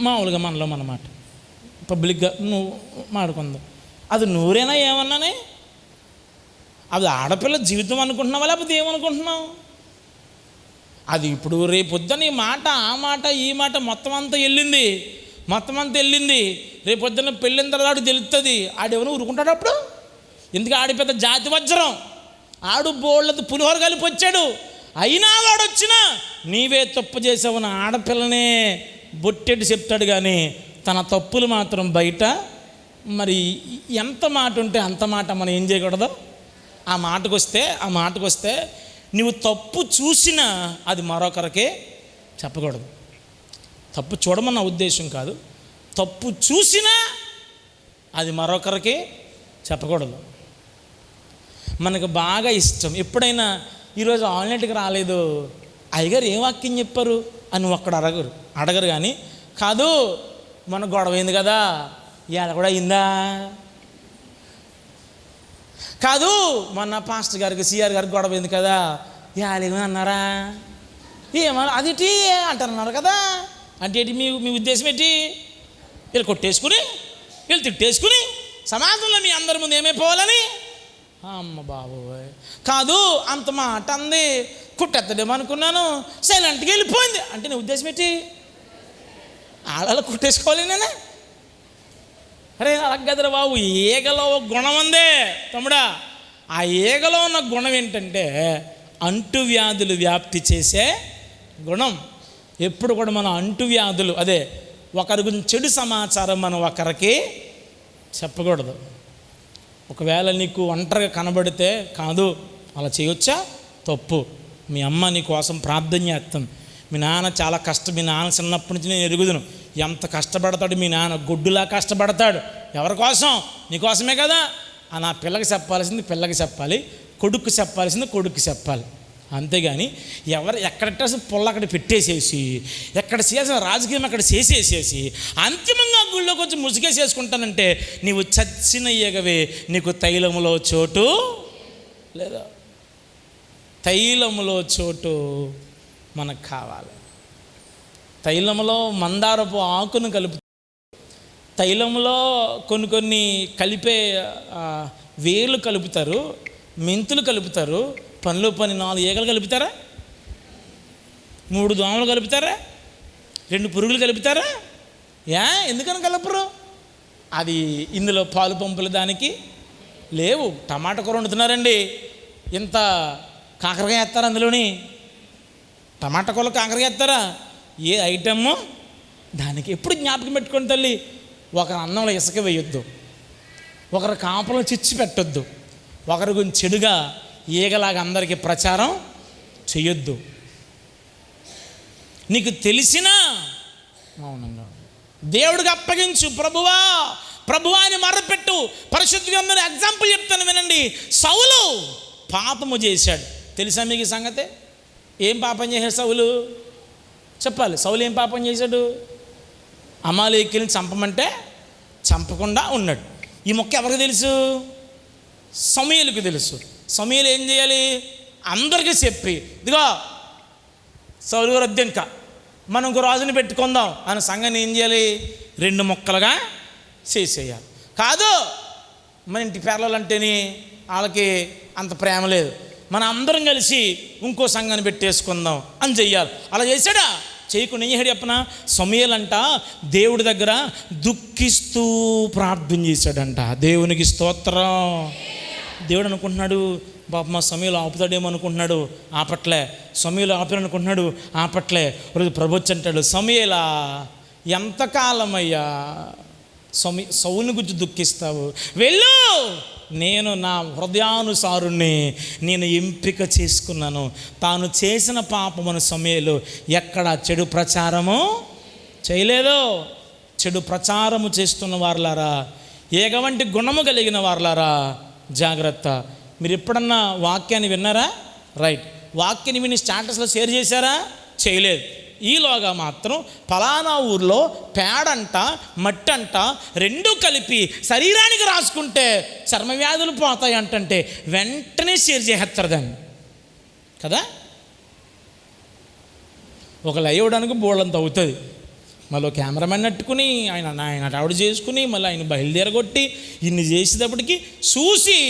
మామూలుగా మనలో మనమాట పబ్లిక్గా నువ్వు మాడుకుందాం, అది నూరేనా ఏమన్నానే? అది ఆడపిల్ల జీవితం అనుకుంటున్నావా లేకపోతే ఏమనుకుంటున్నావు? అది ఇప్పుడు రేపొద్దున ఈ మాట ఆ మాట ఈ మాట మొత్తం అంతా వెళ్ళింది. రేపొద్దున పెళ్ళిన తర్వాత తెలుస్తుంది. ఆడెవరు ఊరుకుంటాడు అప్పుడు? ఎందుకు? ఆడి పెద్ద జాతి వజ్రం, ఆడు బోళ్ళతో పులిహోర కలిపి వచ్చాడు. అయినా వాడు వచ్చినా నీవే తప్పు చేసావని ఆడపిల్లనే బొట్టెట్టు చెప్తాడు. కానీ తన తప్పులు మాత్రం బయట మరి ఎంత మాట ఉంటే అంత మాట మనం ఏం చేయకూడదు. ఆ మాటకు వస్తే నువ్వు తప్పు చూసినా అది మరొకరికే చెప్పకూడదు. తప్పు చూడమన్న ఉద్దేశం కాదు, తప్పు చూసినా అది మరొకరికి చెప్పకూడదు. మనకు బాగా ఇష్టం ఎప్పుడైనా, ఈరోజు ఆన్లైన్కి రాలేదు అయ్యగారు ఏం వాక్యం చెప్పారు అని ఒక్కడ అడగరు. కానీ కాదు మన గొడవ అయింది కదా, ఇవాళ కూడా అయిందా? కాదు మొన్న పాస్టర్ గారికి సిఆర్ గారికి గొడవ అయింది కదా, ఇవాళ ఏమని అన్నారా? ఏమన్నా అదేంటి అంటున్నారు కదా. అంటే ఏంటి మీ ఉద్దేశం ఏంటి? వీళ్ళు కొట్టేసుకుని వీళ్ళు తిట్టేసుకుని సమాజంలో మీ అందరి ముందు ఏమైపోవాలని? అమ్మ బాబోయ్, కాదు అంత మాట అంది, కుట్టెత్తడేమో అనుకున్నాను, సైలెంట్గా వెళ్ళిపోయింది అంటే నీ ఉద్దేశం ఏంటి? ఆడలా కుట్టేసుకోవాలి నేనే? అరే అలగదరా బాబు, ఈగలో గుణం ఉందే తమ్ముడా. ఆ ఈగలో ఉన్న గుణం ఏంటంటే అంటువ్యాధులు వ్యాప్తి చేసే గుణం. ఎప్పుడు కూడా మనం అంటువ్యాధులు, అదే ఒకరి గురించి చెడు సమాచారం మనం ఒకరికి చెప్పకూడదు. ఒకవేళ నీకు ఒంటరిగా కనబడితే కాదు అలా చేయొచ్చా? తప్పు. మీ అమ్మ నీ కోసం ప్రార్థన చేస్తాను. మీ నాన్న చాలా మీ నాన్న చిన్నప్పటి నుంచి నేను ఎరుగుదును ఎంత కష్టపడతాడు. మీ నాన్న గొడ్డులా కష్టపడతాడు. ఎవరి కోసం? నీకోసమే కదా. నా పిల్లకి చెప్పాల్సింది పిల్లకి చెప్పాలి, కొడుకు చెప్పాల్సింది కొడుకు చెప్పాలి. అంతేగాని ఎక్కడ పొల్ల అక్కడ పెట్టేసేసి, ఎక్కడ చేసిన రాజకీయం అక్కడ చేసేసేసి అంతిమంగా గుళ్ళో కొంచెం ముసుగేసేసుకుంటానంటే నీవు చచ్చిన ఈగవే, నీకు తైలములో చోటు లేదా? తైలములో చోటు మనకు కావాలి. తైలములో మందారపు ఆకును కలుపు, తైలంలో కొన్ని కలిపే వేర్లు కలుపుతారు, మెంతులు కలుపుతారు, పనిలో 4 ఈగలు కలుపుతారా, 3 దోమలు కలుపుతారా, 2 పురుగులు కలుపుతారా? ఎందుకని కలపరు? అది ఇందులో పాలు పంపులు దానికి లేవు. టమాటా కూర వండుతున్నారండి, ఇంత కాకరకాయ వేస్తారా అందులోని? టమాటా కూరలో కాకరకాయ వేస్తారా? ఏ ఐటమ్ దానికి. ఎప్పుడు జ్ఞాపకం పెట్టుకోండి తల్లి, ఒకరి అన్నంలో ఇసుక వేయొద్దు, ఒకరి కాపలో చిచ్చి పెట్టొద్దు, ఒకరి గురించి చెడుగా ఈగలాగా అందరికీ ప్రచారం చెయ్యొద్దు. నీకు తెలిసినా మౌనంగా దేవుడికి అప్పగించు. ప్రభువా ప్రభువా అని మర్రపెట్టు. పరిశుద్ధ గ్రంథంలో ఎగ్జాంపుల్ చెప్తాను వినండి. సౌలు పాపము చేశాడు. తెలుసా మీకు సంగతే? ఏం పాపం చేశాడు సౌలు? చెప్పాలి. సౌలు ఏం పాపం చేశాడు? అమాలేకీయులను చంపమంటే చంపకుండా ఉన్నాడు. ఈ మొక్క ఎవరికి తెలుసు? సమూయేలుకు తెలుసు. సమూయేలు ఏం చేయాలి? అందరికీ చెప్పి, ఇదిగో సౌలు గారు వద్దు, ఇంకా మనం ఇంకో రాజుని పెట్టుకుందాం అనే సంఘాన్ని ఏం చేయాలి? 2 ముక్కలుగా చేసేయాలి. కాదు, మన ఇంటి పేర్లంటేనే వాళ్ళకి అంత ప్రేమ లేదు, మనం అందరం కలిసి ఇంకో సంఘాన్ని పెట్టేసుకుందాం అని చెయ్యాలి. అలా చేశాడా? చేయకుండా ఏం చేశాడు చెప్పనా? సమూయేలు అంట దేవుడి దగ్గర దుఃఖిస్తూ ప్రార్థన చేశాడంట. దేవునికి స్తోత్రం. దేవుడు అనుకుంటున్నాడు, బాబు మా సమూయేలు ఆపుతాడేమో అనుకుంటున్నాడు, ఆపట్లే. సమూయేలు ఆపారనుకుంటున్నాడు, ఆపట్లే. రోజు ప్రభు వచ్చి అంటాడు, సమూయేలా ఎంతకాలమయ్యా సౌలుని గురించి దుఃఖిస్తావు? వెళ్ళు, నేను నా హృదయానుసారుణ్ణి నేను ఎంపిక చేసుకున్నాను. తాను చేసిన పాపమును సమూయేలు ఎక్కడ చెడు ప్రచారము చేయలేదో. చెడు ప్రచారము చేస్తున్న వారులారా, ఏగ వంటి గుణము కలిగిన వారులారా జాగ్రత్త. మీరు ఎప్పుడన్నా వాక్యాన్ని విన్నారా? రైట్. వాక్యాన్ని విని స్టాటస్లో షేర్ చేశారా? చేయలేదు. ఈలోగా మాత్రం ఫలానా ఊర్లో పేడంట మట్టంట 2 కలిపి శరీరానికి రాసుకుంటే చర్మ వ్యాధులు పోతాయి అంటే వెంటనే షేర్ చేస్తారు దాన్ని కదా. ఒక లైవ్ ఇవ్వడానికి బోర్డంత అవుతుంది. మళ్ళీ కెమెరామెన్ నట్టుకుని ఆయన ఆవిడ చేసుకుని మళ్ళీ ఆయన బయలుదేరగొట్టి ఇన్ని చేసేటప్పటికి చూసి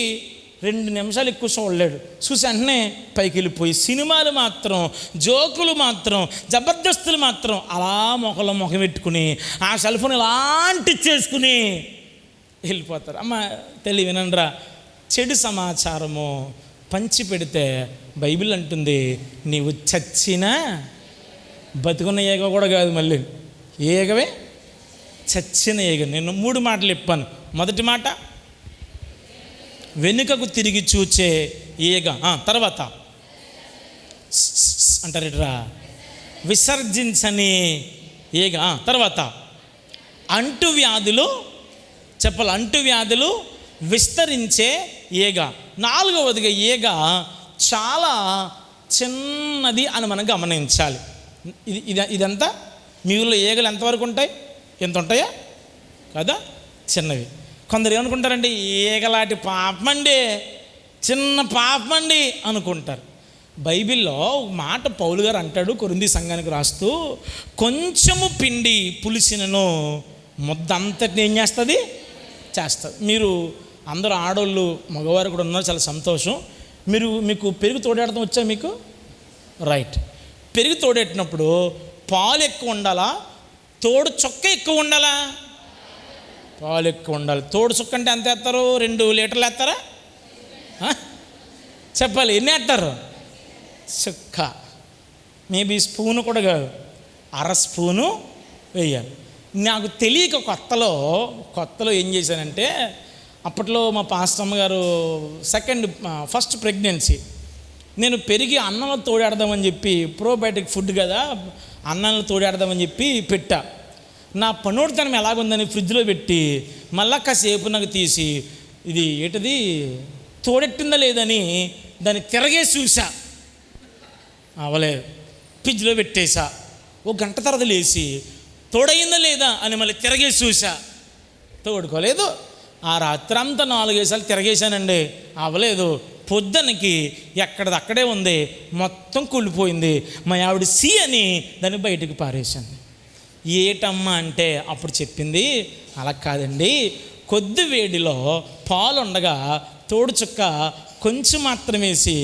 2 నిమిషాలు ఎక్కువ చూడలేడు. చూసి వెంటనే పైకి వెళ్ళిపోయి సినిమాలు మాత్రం, జోకులు మాత్రం, జబర్దస్తులు మాత్రం అలా ముఖం పెట్టుకుని ఆ సెల్ ఫోన్ ఇలాంటి చేసుకుని వెళ్ళిపోతారు. అమ్మ తెలియ వినండిరా, చెడు సమాచారము పంచి పెడితే బైబిల్ అంటుంది నీవు చచ్చినా బతుకున్న ఏగ కూడా కాదు, మళ్ళీ ఏగవే చచ్చిన ఏగ. నేను 3 మాటలు చెప్పాను. మొదటి మాట వెనుకకు తిరిగి చూచే ఈగ. తర్వాత అంటారేట్రా విసర్జించని ఈగ. తర్వాత అంటువ్యాధులు, చెప్పాలి, అంటువ్యాధులు విస్తరించే ఈగ. 4వదిగా ఈగ చాలా చిన్నది అని మనం గమనించాలి. ఇదంతా మీ ఊళ్ళో ఈగలు ఎంతవరకు ఉంటాయి? ఎంత ఉంటాయా కదా? చిన్నవి. కొందరు ఏమనుకుంటారంటే ఈగలాంటి పాపమండి, చిన్న పాపమండి అనుకుంటారు. బైబిల్లో ఒక మాట పౌలు గారు అంటాడు కొరింథీ సంఘానికి రాస్తూ, కొంచెము పిండి పులిసినను ముద్ద అంతటిని ఏం చేస్తుంది? చేస్తుంది. మీరు అందరూ ఆడోళ్ళు మగవారు కూడా ఉన్నారు, చాలా సంతోషం. మీకు పెరుగు తోడేయడం వచ్చా మీకు? రైట్. పెరుగు తోడేటినప్పుడు పాలు ఎక్కువ ఉండాలా, తోడు చొక్క ఎక్కువ ఉండాలా? పాలు ఎక్కువ ఉండాలి. తోడు చుక్క అంటే ఎంత వేస్తారు? 2 లీటర్లు వేస్తారా? చెప్పాలి, ఎన్ని వేస్తారు? చుక్క, మేబీ స్పూను కూడా కాదు, 1/2 స్పూను వేయాలి. నాకు తెలియక కొత్తలో ఏం చేశానంటే, అప్పట్లో మా పాస్టమ్మ గారు ఫస్ట్ ప్రెగ్నెన్సీ, నేను పెరిగి అన్నంలో తోడాడదామని చెప్పి, ప్రోబయోటిక్ ఫుడ్ కదా, అన్నంలో తోడాడదామని చెప్పి పెట్టా. నా పనోడితనం ఎలాగుందని ఫ్రిడ్జ్లో పెట్టి మళ్ళా కాసేపు నాకు తీసి ఇది ఏంటది తోడెట్టిందా లేదని దాన్ని తిరగేసి చూసా, అవలేదు. ఫ్రిడ్జ్లో పెట్టేశా. ఒక గంట తర్వాత లేచి తోడయిందా లేదా అని మళ్ళీ తిరగేసి చూసా, తోడుకోలేదు. ఆ రాత్రి అంతా 4-5 సార్లు తిరగేశానండి, అవ్వలేదు. పొద్దున్నకి ఎక్కడదక్కడే ఉంది, మొత్తం కుళ్ళిపోయింది. మా ఆవిడ సి అని దాన్ని బయటకు పారేశాను. ఏటమ్మా అంటే అప్పుడు చెప్పింది, అలా కాదండి, కొద్ది వేడిలో పాలు ఉండగా తోడు చుక్క కొంచెం మాత్రం వేసి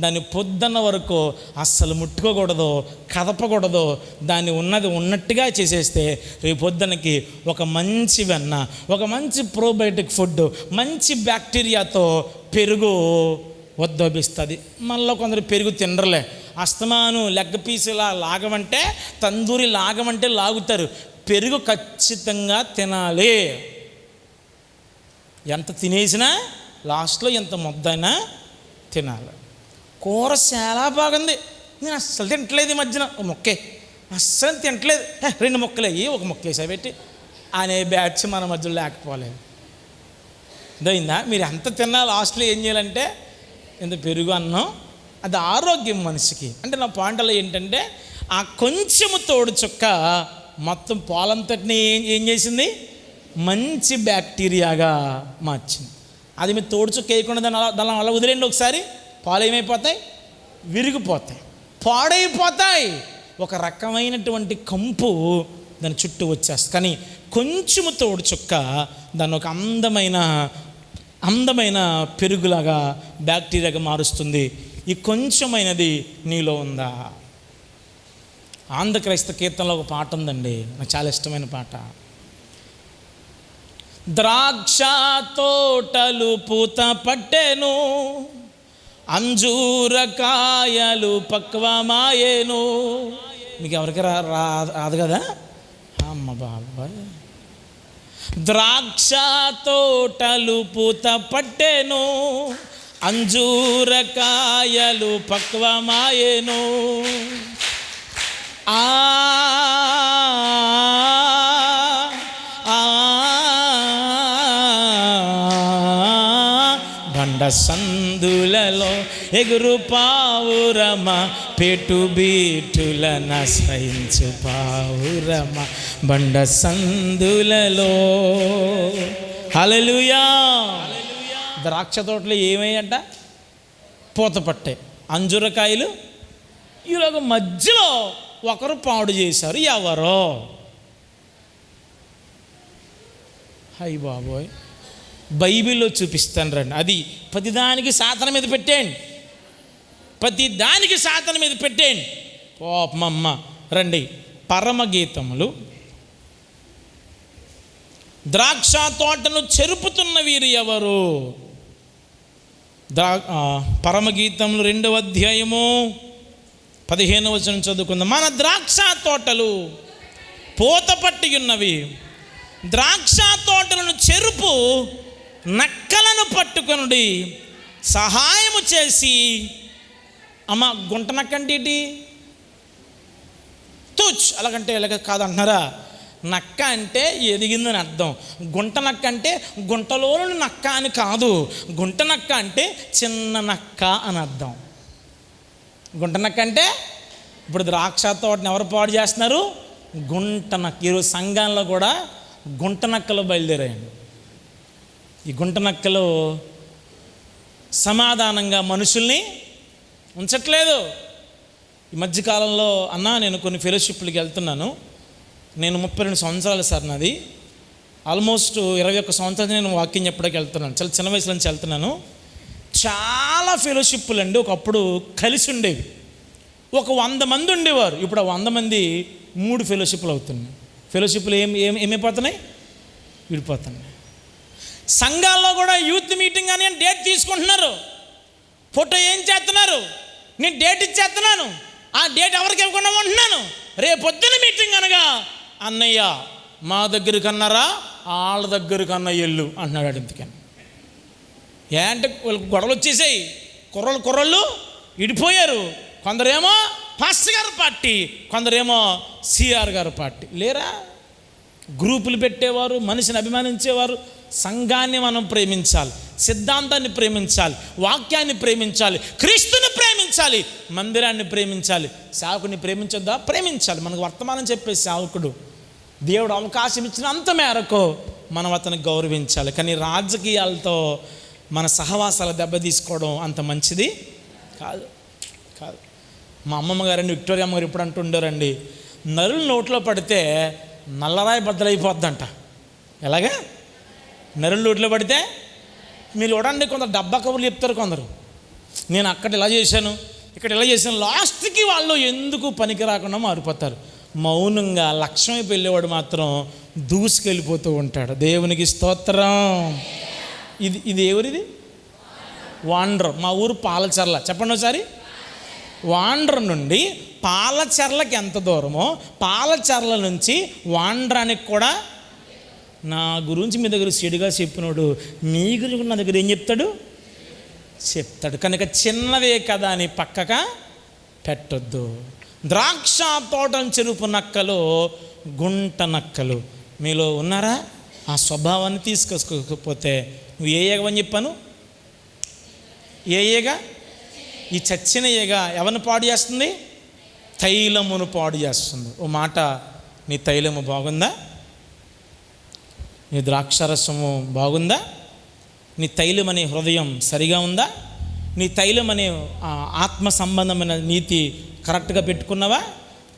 దాన్ని పొద్దున్న వరకు అస్సలు ముట్టుకోకూడదు, కదపకూడదు. దాన్ని ఉన్నది ఉన్నట్టుగా చేసేస్తే రేపు పొద్దునకి ఒక మంచి వెన్న, ఒక మంచి ప్రోబయోటిక్ ఫుడ్, మంచి బ్యాక్టీరియాతో పెరుగు ఉద్భవిస్తుంది. మళ్ళీ కొందరు పెరుగు తినరులే, అస్తమాను లెగ్ పీసులా లాగమంటే, తందూరి లాగమంటే లాగుతారు. పెరుగు ఖచ్చితంగా తినాలి. ఎంత తినేసినా లాస్ట్లో ఎంత ముద్దైనా తినాలి. కూర చాలా బాగుంది, నేను అస్సలు తింటలేదు ఈ మధ్యన, ఒక మొక్కే అస్సలు తింటలేదు, 2 ముక్కలు అయ్యి ఒక మొక్క వేసా పెట్టి అనే బ్యాచ్ మన మధ్యలో లేకపోలేదు. అయిందా? మీరు ఎంత తిన్నా లాస్ట్లో ఏం చేయాలంటే ఇంత పెరుగు అన్నం, అది ఆరోగ్యం మనిషికి. అంటే నా పాయింట్లో ఏంటంటే ఆ కొంచెము తోడు చుక్క మొత్తం పాలంతటిని ఏం చేసింది, మంచి బ్యాక్టీరియాగా మార్చింది. అది మీరు తోడు చుక్క వేయకుండా దాని అలా వదిలేండి ఒకసారి, పాలు ఏమైపోతాయి, విరిగిపోతాయి, పాడైపోతాయి. ఒక రకమైనటువంటి కంపు దాని చుట్టూ వచ్చేస్తుంది. కానీ కొంచెము తోడు చుక్క దాన్ని ఒక అందమైన పెరుగులాగా బ్యాక్టీరియాగా మారుస్తుంది. ఈ కొంచెమైనది నీలో ఉందా? ఆంధ్రక్రైస్తవ కీర్తనలో ఒక పాట ఉందండి, నాకు చాలా ఇష్టమైన పాట. ద్రాక్ష తోటలు పూత పట్టెను, అంజూరకాయలు పక్వమాయేను. మీకు ఎవరికి రాదు కదా? అమ్మ బాబాయ్. ద్రాక్ష తోటలు పూత పట్టెను, అంజూరకాయలు పక్వమాయేను. బండ సందులలో ఎగురు పావురమ, పెటు బీటులను సహించు పావురమ, బండ సందులలో. హల్లెలూయా. ద్రాక్ష తోటలు ఏమయ్యంట, పూత పట్టే, అంజూరకాయలు. ఈలోగా మధ్యలో ఒకరు పాడు చేశారు. ఎవరో? హై బాబోయ్, బైబిల్లో చూపిస్తాను రండి. అది ప్రతిదానికి సాధన మీద పెట్టేయండి, ప్రతిదానికి సాధన మీద పెట్టేయండి. పాపమమ్మ రండి. పరమగీతములు. ద్రాక్ష తోటను చెరుపుతున్న వీరు ఎవరు? పరమగీతములు 2వ అధ్యాయము 15వ వచనం చదువుకుందాం. మన ద్రాక్ష తోటలు పూత పట్టి ఉన్నవి, ద్రాక్ష తోటలను చెరుపు నక్కలను పట్టుకొనుడి, సహాయము చేసి. అమ్మ గుంట నక్క అంటే ఏంటి? తూచ్ అలాగంటే ఇలాగ కాదంటున్నారా? నక్క అంటే ఎదిగిందని అర్థం. గుంట నక్క అంటే గుంటలోని నక్క అని కాదు. గుంట నక్క అంటే చిన్న నక్క అని అర్థం. గుంట నక్క అంటే ఇప్పుడు ద్రాక్ష తోటని ఎవరు పాడు చేస్తున్నారు? గుంట నక్క. ఈరోజు సంఘాల్లో కూడా గుంట నక్కలు బయలుదేరాయండి. ఈ గుంట నక్కలు సమాధానంగా మనుషుల్ని ఉంచట్లేదు. ఈ మధ్యకాలంలో నేను కొన్ని ఫెలోషిప్లకి వెళ్తున్నాను. నేను 32 సంవత్సరాలు సార్ నాది. ఆల్మోస్ట్ 21 సంవత్సరాలు నేను వాకింగ్ చెప్పడానికి వెళ్తున్నాను. చాలా చిన్న వయసు నుంచి వెళ్తున్నాను. చాలా ఫెలోషిప్లు అండి ఒకప్పుడు కలిసి ఉండేవి. ఒక 100 మంది ఉండేవారు. ఇప్పుడు 100 మంది 3 ఫెలోషిప్లు అవుతున్నాయి. ఫెలోషిప్లు ఏమైపోతున్నాయి? విడిపోతున్నాయి. సంఘాల్లో కూడా యూత్ మీటింగ్ అని డేట్ తీసుకుంటున్నారు. ఫోటో ఏం చేస్తున్నారు? నేను డేట్ ఇచ్చేస్తున్నాను, ఆ డేట్ ఎవరికి ఇవ్వకుండా ఉంటున్నాను. రేపొద్దున మీటింగ్ అనగా అన్నయ్య మా దగ్గరికి అన్నారా, వాళ్ళ దగ్గరికి అన్న ఎల్లు అంటున్నాడు. ఇంతకని ఏంటంటే వాళ్ళకి గొడవలు వచ్చేసాయి. కుర్రలు విడిపోయారు. కొందరేమో పాస్టర్ గారి పార్టీ, కొందరేమో సిఆర్ గారి పార్టీ. లేరా? గ్రూపులు పెట్టేవారు, మనిషిని అభిమానించేవారు. సంఘాన్ని మనం ప్రేమించాలి, సిద్ధాంతాన్ని ప్రేమించాలి, వాక్యాన్ని ప్రేమించాలి, క్రీస్తుని ప్రేమించాలి, మందిరాన్ని ప్రేమించాలి. సేవకుని ప్రేమించొద్దా? ప్రేమించాలి. మనకు వర్తమానం చెప్పే సేవకుడు దేవుడు అవకాశం ఇచ్చినంత మేరకు మనం అతనికి గౌరవించాలి. కానీ రాజకీయాలతో మన సహవాసాలు దెబ్బతీసుకోవడం అంత మంచిది కాదు. మా అమ్మమ్మ గారండి, విక్టోరియా అమ్మ గారు ఇప్పుడు అంటుండారండి, నరులు నోట్లో పడితే నల్లరాయి బద్దలైపోద్దంట. ఎలాగా? నరులు నోట్లో పడితే మీరు చూడండి, కొందరు డబ్బా కబుర్లు చెప్తారు, కొందరు నేను అక్కడ ఇలా చేశాను, ఇక్కడ ఇలా చేశాను. లాస్ట్కి వాళ్ళు ఎందుకు పనికి రాకుండా మారిపోతారు. మౌనంగా లక్ష్యం వైపు వెళ్ళేవాడు మాత్రం దూసుకెళ్ళిపోతూ ఉంటాడు. దేవునికి స్తోత్రం. ఇది ఎవరిది? వాండ్రర్. మా ఊరు పాలచర్ల. చెప్పండి ఒకసారి. వాండ్రర్ నుండి పాలచర్లకి ఎంత దూరమో, పాలచర్ల నుంచి వాండ్రానికి కూడా. నా గురించి మీ దగ్గర చెడుగా చెప్పినోడు మీ గురించి నా దగ్గర ఏం చెప్తాడు. కనుక చిన్నదే కదా అని పక్కగా పెట్టొద్దు. ద్రాక్ష తోటను చెరుపు నక్కలు, గుంట నక్కలు మీలో ఉన్నారా? ఆ స్వభావాన్ని తీసుకొసుకోకపోతే నువ్వు ఏ ఏగవని చెప్పాను? ఏ ఏగ? ఈ చచ్చిన ఏగ ఎవరిని పాడు చేస్తుంది? తైలమును పాడు చేస్తుంది. ఓ మాట, నీ తైలము బాగుందా? నీ ద్రాక్షరసము బాగుందా? నీ తైలం అనే హృదయం సరిగా ఉందా? నీ తైలం అనే ఆత్మ సంబంధమైన నీతి కరెక్ట్గా పెట్టుకున్నావా?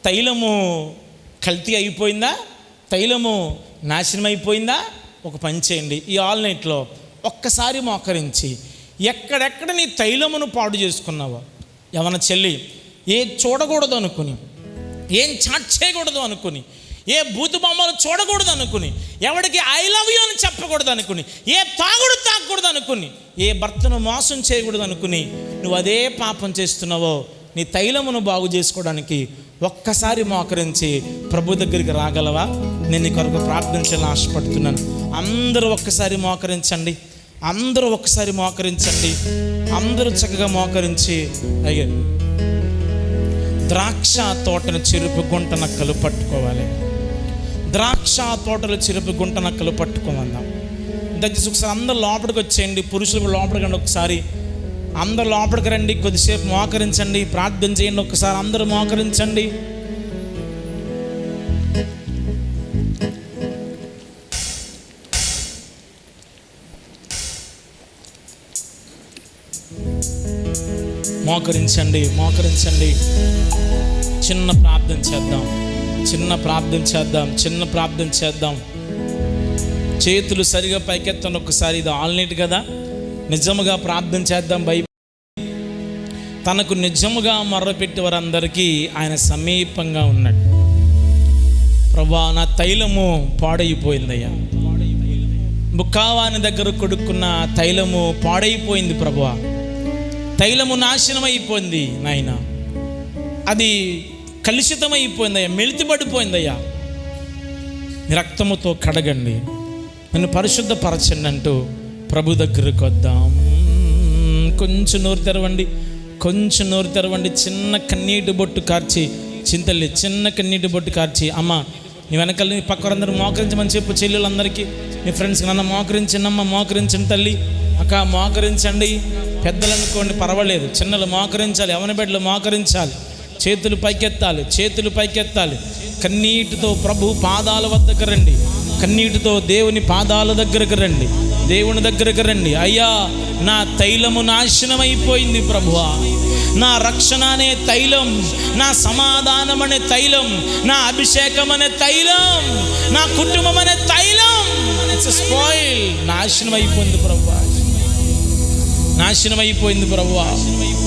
తైలము కల్తీ అయిపోయిందా? తైలము నాశనం అయిపోయిందా? ఒక పని చేయండి, ఈ ఆల్ నైట్లో ఒక్కసారి మోకరించి ఎక్కడెక్కడ నీ తైలమును పాడు చేసుకున్నావో, ఎవన చెల్లి ఏ చూడకూడదు అనుకుని, ఏం చాట్ చేయకూడదు అనుకుని, ఏ బూతు బొమ్మలు చూడకూడదు అనుకుని, ఎవడికి ఐ లవ్ యూ అని చెప్పకూడదు అనుకుని, ఏ తాగకూడదు అనుకుని, ఏ భర్తను మోసం చేయకూడదు అనుకుని నువ్వు అదే పాపం చేస్తున్నావో, నీ తైలమును బాగు చేసుకోవడానికి ఒక్కసారి మోకరించి ప్రభు దగ్గరికి రాగలవా? నేను నీ కొరకు ప్రార్థించాలని ఆశపడుతున్నాను. అందరూ ఒక్కసారి మోకరించండి. అందరూ ఒక్కసారి మోకరించండి. అందరూ చక్కగా మోకరించి, అయ్యే ద్రాక్ష తోటను చెరుపు గుంట నక్కలు పట్టుకోవాలి. ద్రాక్ష తోటలు చెరుపు గుంట నక్కలు పట్టుకోమన్నాం. దయచేసి ఒకసారి అందరూ లోపలికి వచ్చేయండి. పురుషులు లోపలికి రండి. ఒకసారి అందరూ లోపలికి రండి. కొద్దిసేపు మోకరించండి, ప్రార్థన చేయండి. ఒకసారి అందరూ మోకరించండి. మోకరించండి. చిన్న ప్రార్థన చేద్దాం. చేతులు సరిగా పైకెత్తాను ఒకసారి. ఇది ఆల్నైట్ కదా, నిజముగా ప్రార్థన చేద్దాం. బైబిల్ తనకు నిజముగా మొర్రపెట్టి వారందరికీ ఆయన సమీపంగా ఉన్నాడు. ప్రభువా, నా తైలము పాడైపోయిందయ్యా. బుక్కావాని దగ్గర కొడుకున్న తైలము పాడైపోయింది ప్రభువా. తైలము నాశనం అయిపోయింది నాయన. అది కలుషితమైపోయిందయ్యా, మెలితిపడిపోయిందయ్యా. రక్తముతో కడగండి, నన్ను పరిశుద్ధపరచండి అంటూ ప్రభు దగ్గరకు వద్దాం. కొంచెం నోరు తెరవండి. చిన్న కన్నీటి బొట్టు కార్చి, చింతల్లి చిన్న కన్నీటి బొట్టు కార్చి, అమ్మ నీ వెనకాల నీ పక్కరందరూ మోకరించమని చెప్పు. చెల్లెలందరికీ, నీ ఫ్రెండ్స్కి, నన్ను మోకరించండి అమ్మ, మోకరించండి తల్లి, అక్క మోకరించండి. పెద్దలు అనుకోండి పర్వాలేదు, చిన్నలు మోకరించాలి, ఎవరి బిడ్డలు మోకరించాలి. చేతులు పైకెత్తాలి. కన్నీటితో ప్రభు పాదాల వద్దకు రండి. కన్నీటితో దేవుని పాదాల దగ్గరకు రండి. దేవుని దగ్గరకు రండి. అయ్యా, నా తైలము నాశనమైపోయింది ప్రభువా. నా రక్షణ అనే తైలం, నా సమాధానం అనే తైలం, నా అభిషేకం అనే తైలం, నా కుటుంబం అనే తైలం స్పాయిల్, నాశనమైపోయింది ప్రభువా.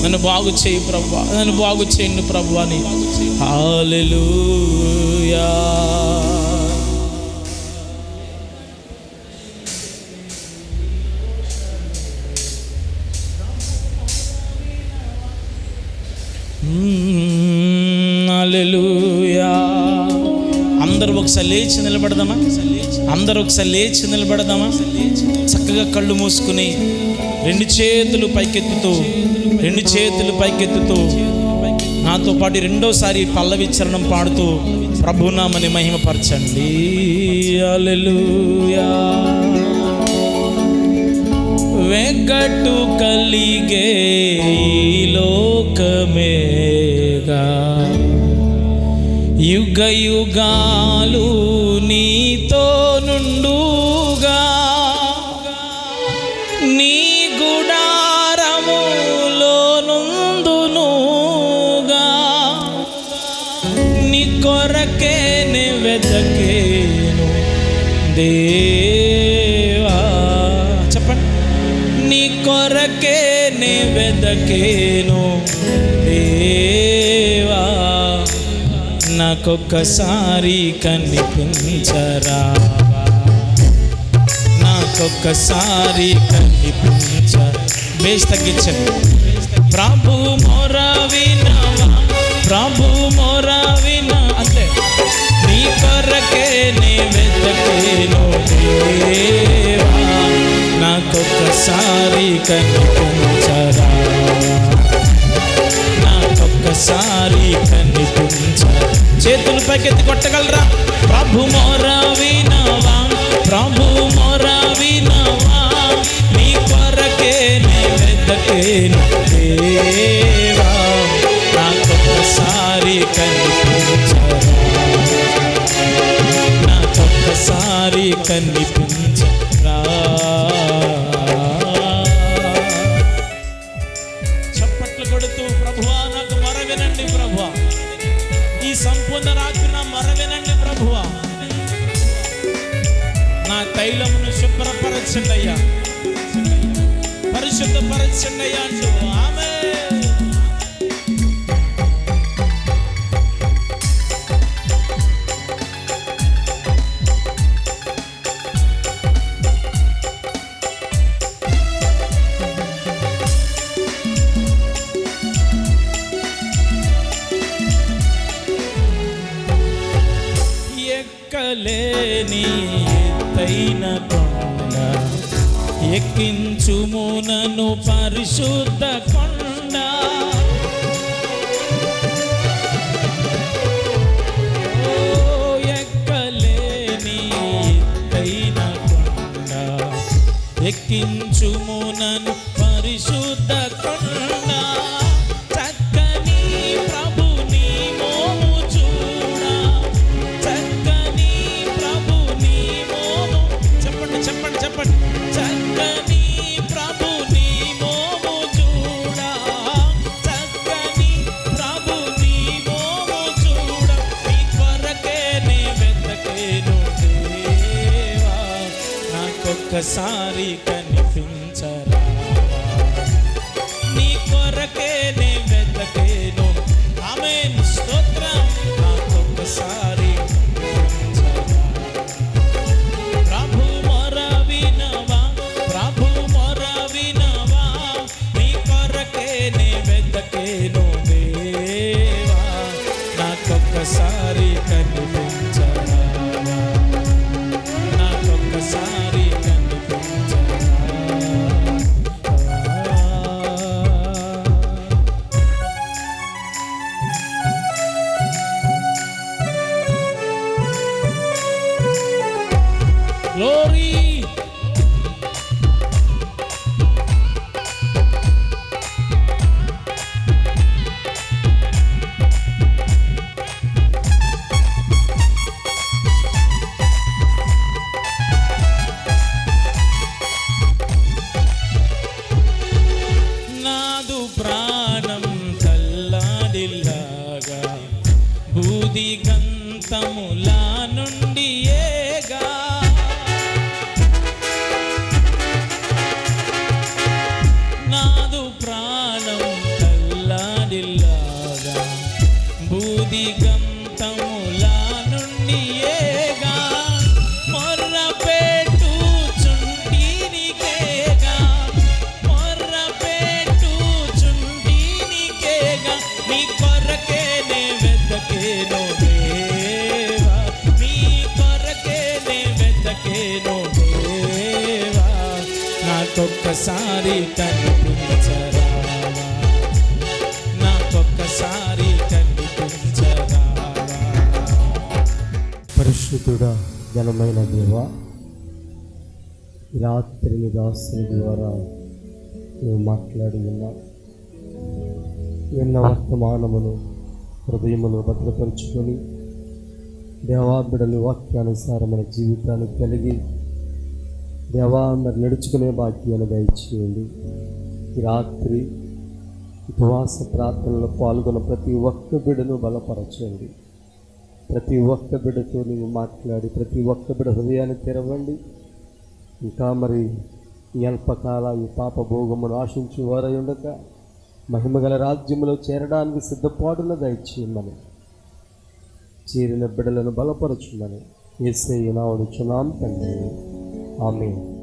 నన్ను బాగు చేయి ప్రభువా, నన్ను బాగు చేయండి ప్రభువా అని. హల్లెలూయా. హల్లెలూయా. అందరూ ఒకసారి లేచి నిలబడదామా? చక్కగా కళ్ళు మూసుకుని రెండు చేతులు పైకెత్తుతూ నాతో పాటు రెండోసారి పల్లవి చరణం పాడుతూ ప్రభునామని మహిమపరచండి. హల్లెలూయా. వెగటు కలిగే ఈ లోకమేగా, యుగ యుగాలు నీతో నుండుగా, నీ గుడారములో నుందునుగా, నీ కొరకే నే వెతకేను దేవా. చెప్పండి, నీ కొరకే నే వెతకేను దేవా, నాకొక్కసారి కనిపించరా, నాకొక్కసారి కనిపించరా. బేస్ తగ్గించండి. ప్రభు మొర వినవా, ప్రభు మొర వినా, అంతే. నీ కొరకే నే వెతకేను దేవా, నాకొక్కసారి కనిపించరా, నాకొక్కసారి కనిపించరా. చేతులు పైకెత్తి కొట్టగలరా? ప్రభు మొర వినవా, ప్రభు మొర వినవా, నీ కొరకే నే వెతకేను దేవా, నాకొక్కసారి కనిపించరా, నాకొక్కసారి కనిపించరా. చప్పట్లు కొడుతూ ప్రభువా నాకు మొర వినండి ప్రభువా, ఈ సంపూర్ణ రాత్రి నా మొర వినండి ప్రభువా, నా తైలమును శుభ్రపరచండి అయ్యా, పరిశుద్ధపరచండి అయ్యా అంటూ ఆమేన్. ఎక్కలేని ఎత్తైన కొండ ఎక్కించుము నన్ను పరిశుద్ధ కొండ, ఎక్కలేని ఎత్తైన కొండ ఎక్కించుము నన్ను పరిశుద్ధ కొండ, చక్కని ప్రభు నీ మోము చూడ, చక్కని ప్రభు నీ మోము, చెప్పండి చెప్పండి చెప్పండి, చక్కని ప్రభు నీ మోము చూడ, చక్కని ప్రభు నీ మోము చూడ, నీ కొరకే నే వెతకేను దేవా, నాకొక్కసారి కనిపించరా, నీ కొరకే నే వెతకేను. ఆమేన్, స్తోత్రం. నాకొక్కసారి కనిపించరా, ప్రభు మొర వినవా, ప్రభు మొర వినవా, నీ కొరకే నే వెతకేను దేవా, నాకొక్కసారి కనిపించరా, నాకొక్కసారి కనిపించరా. గ్లోరీ. నాదు ప్రాణం తల్లాడిల్లాగా బూది గంతములా నుండి ఏగా, నాదు ప్రాణం తల్లాడిల్లాగా బూది గంతములా నుండి ఏగా, మొర్ర పెట్టు చుంటినికేగా, మొర్ర పెట్టు చుంటినికేగా, నీ కొరకే నే వెతకేను దేవా, నీ కొరకే నే వెతకేను దేవా, నాకొక్కసారి కనిపించరా, నాకొక్కసారి కనిపించరా. పరిశుద్ధుడా ఘనమైన దేవా, ఈ రాత్రి నీ దాసుని ద్వారా నువ్వు మాట్లాడి ఉన్నావు. విన్న వర్తమానమును హృదయమును భద్రపరుచుకొని దేవా బిడ్డలు వాక్యానుసారమైన జీవితాన్ని కలిగి దేవా మరి నడుచుకునే భాగ్యాన్ని దయచేయండి. ఈ రాత్రి ఉపవాస ప్రార్థనలో పాల్గొన్న ప్రతి ఒక్క బిడ్డను బలపరచండి. ప్రతి ఒక్క బిడ్డతో నీవు మాట్లాడి ప్రతి ఒక్క బిడ్డ హృదయాన్ని తెరవండి. ఇంకా మరి ఈ అల్పకాల ఈ పాప భోగమును ఆశించి వారై ఉండక మహిమగల రాజ్యములో చేరడానికి సిద్ధపాటును దయచేయమని, చేరిన బిడ్డలను బలపరచుమని యేసయ్య నామమున తండ్రి, ఆమేన్.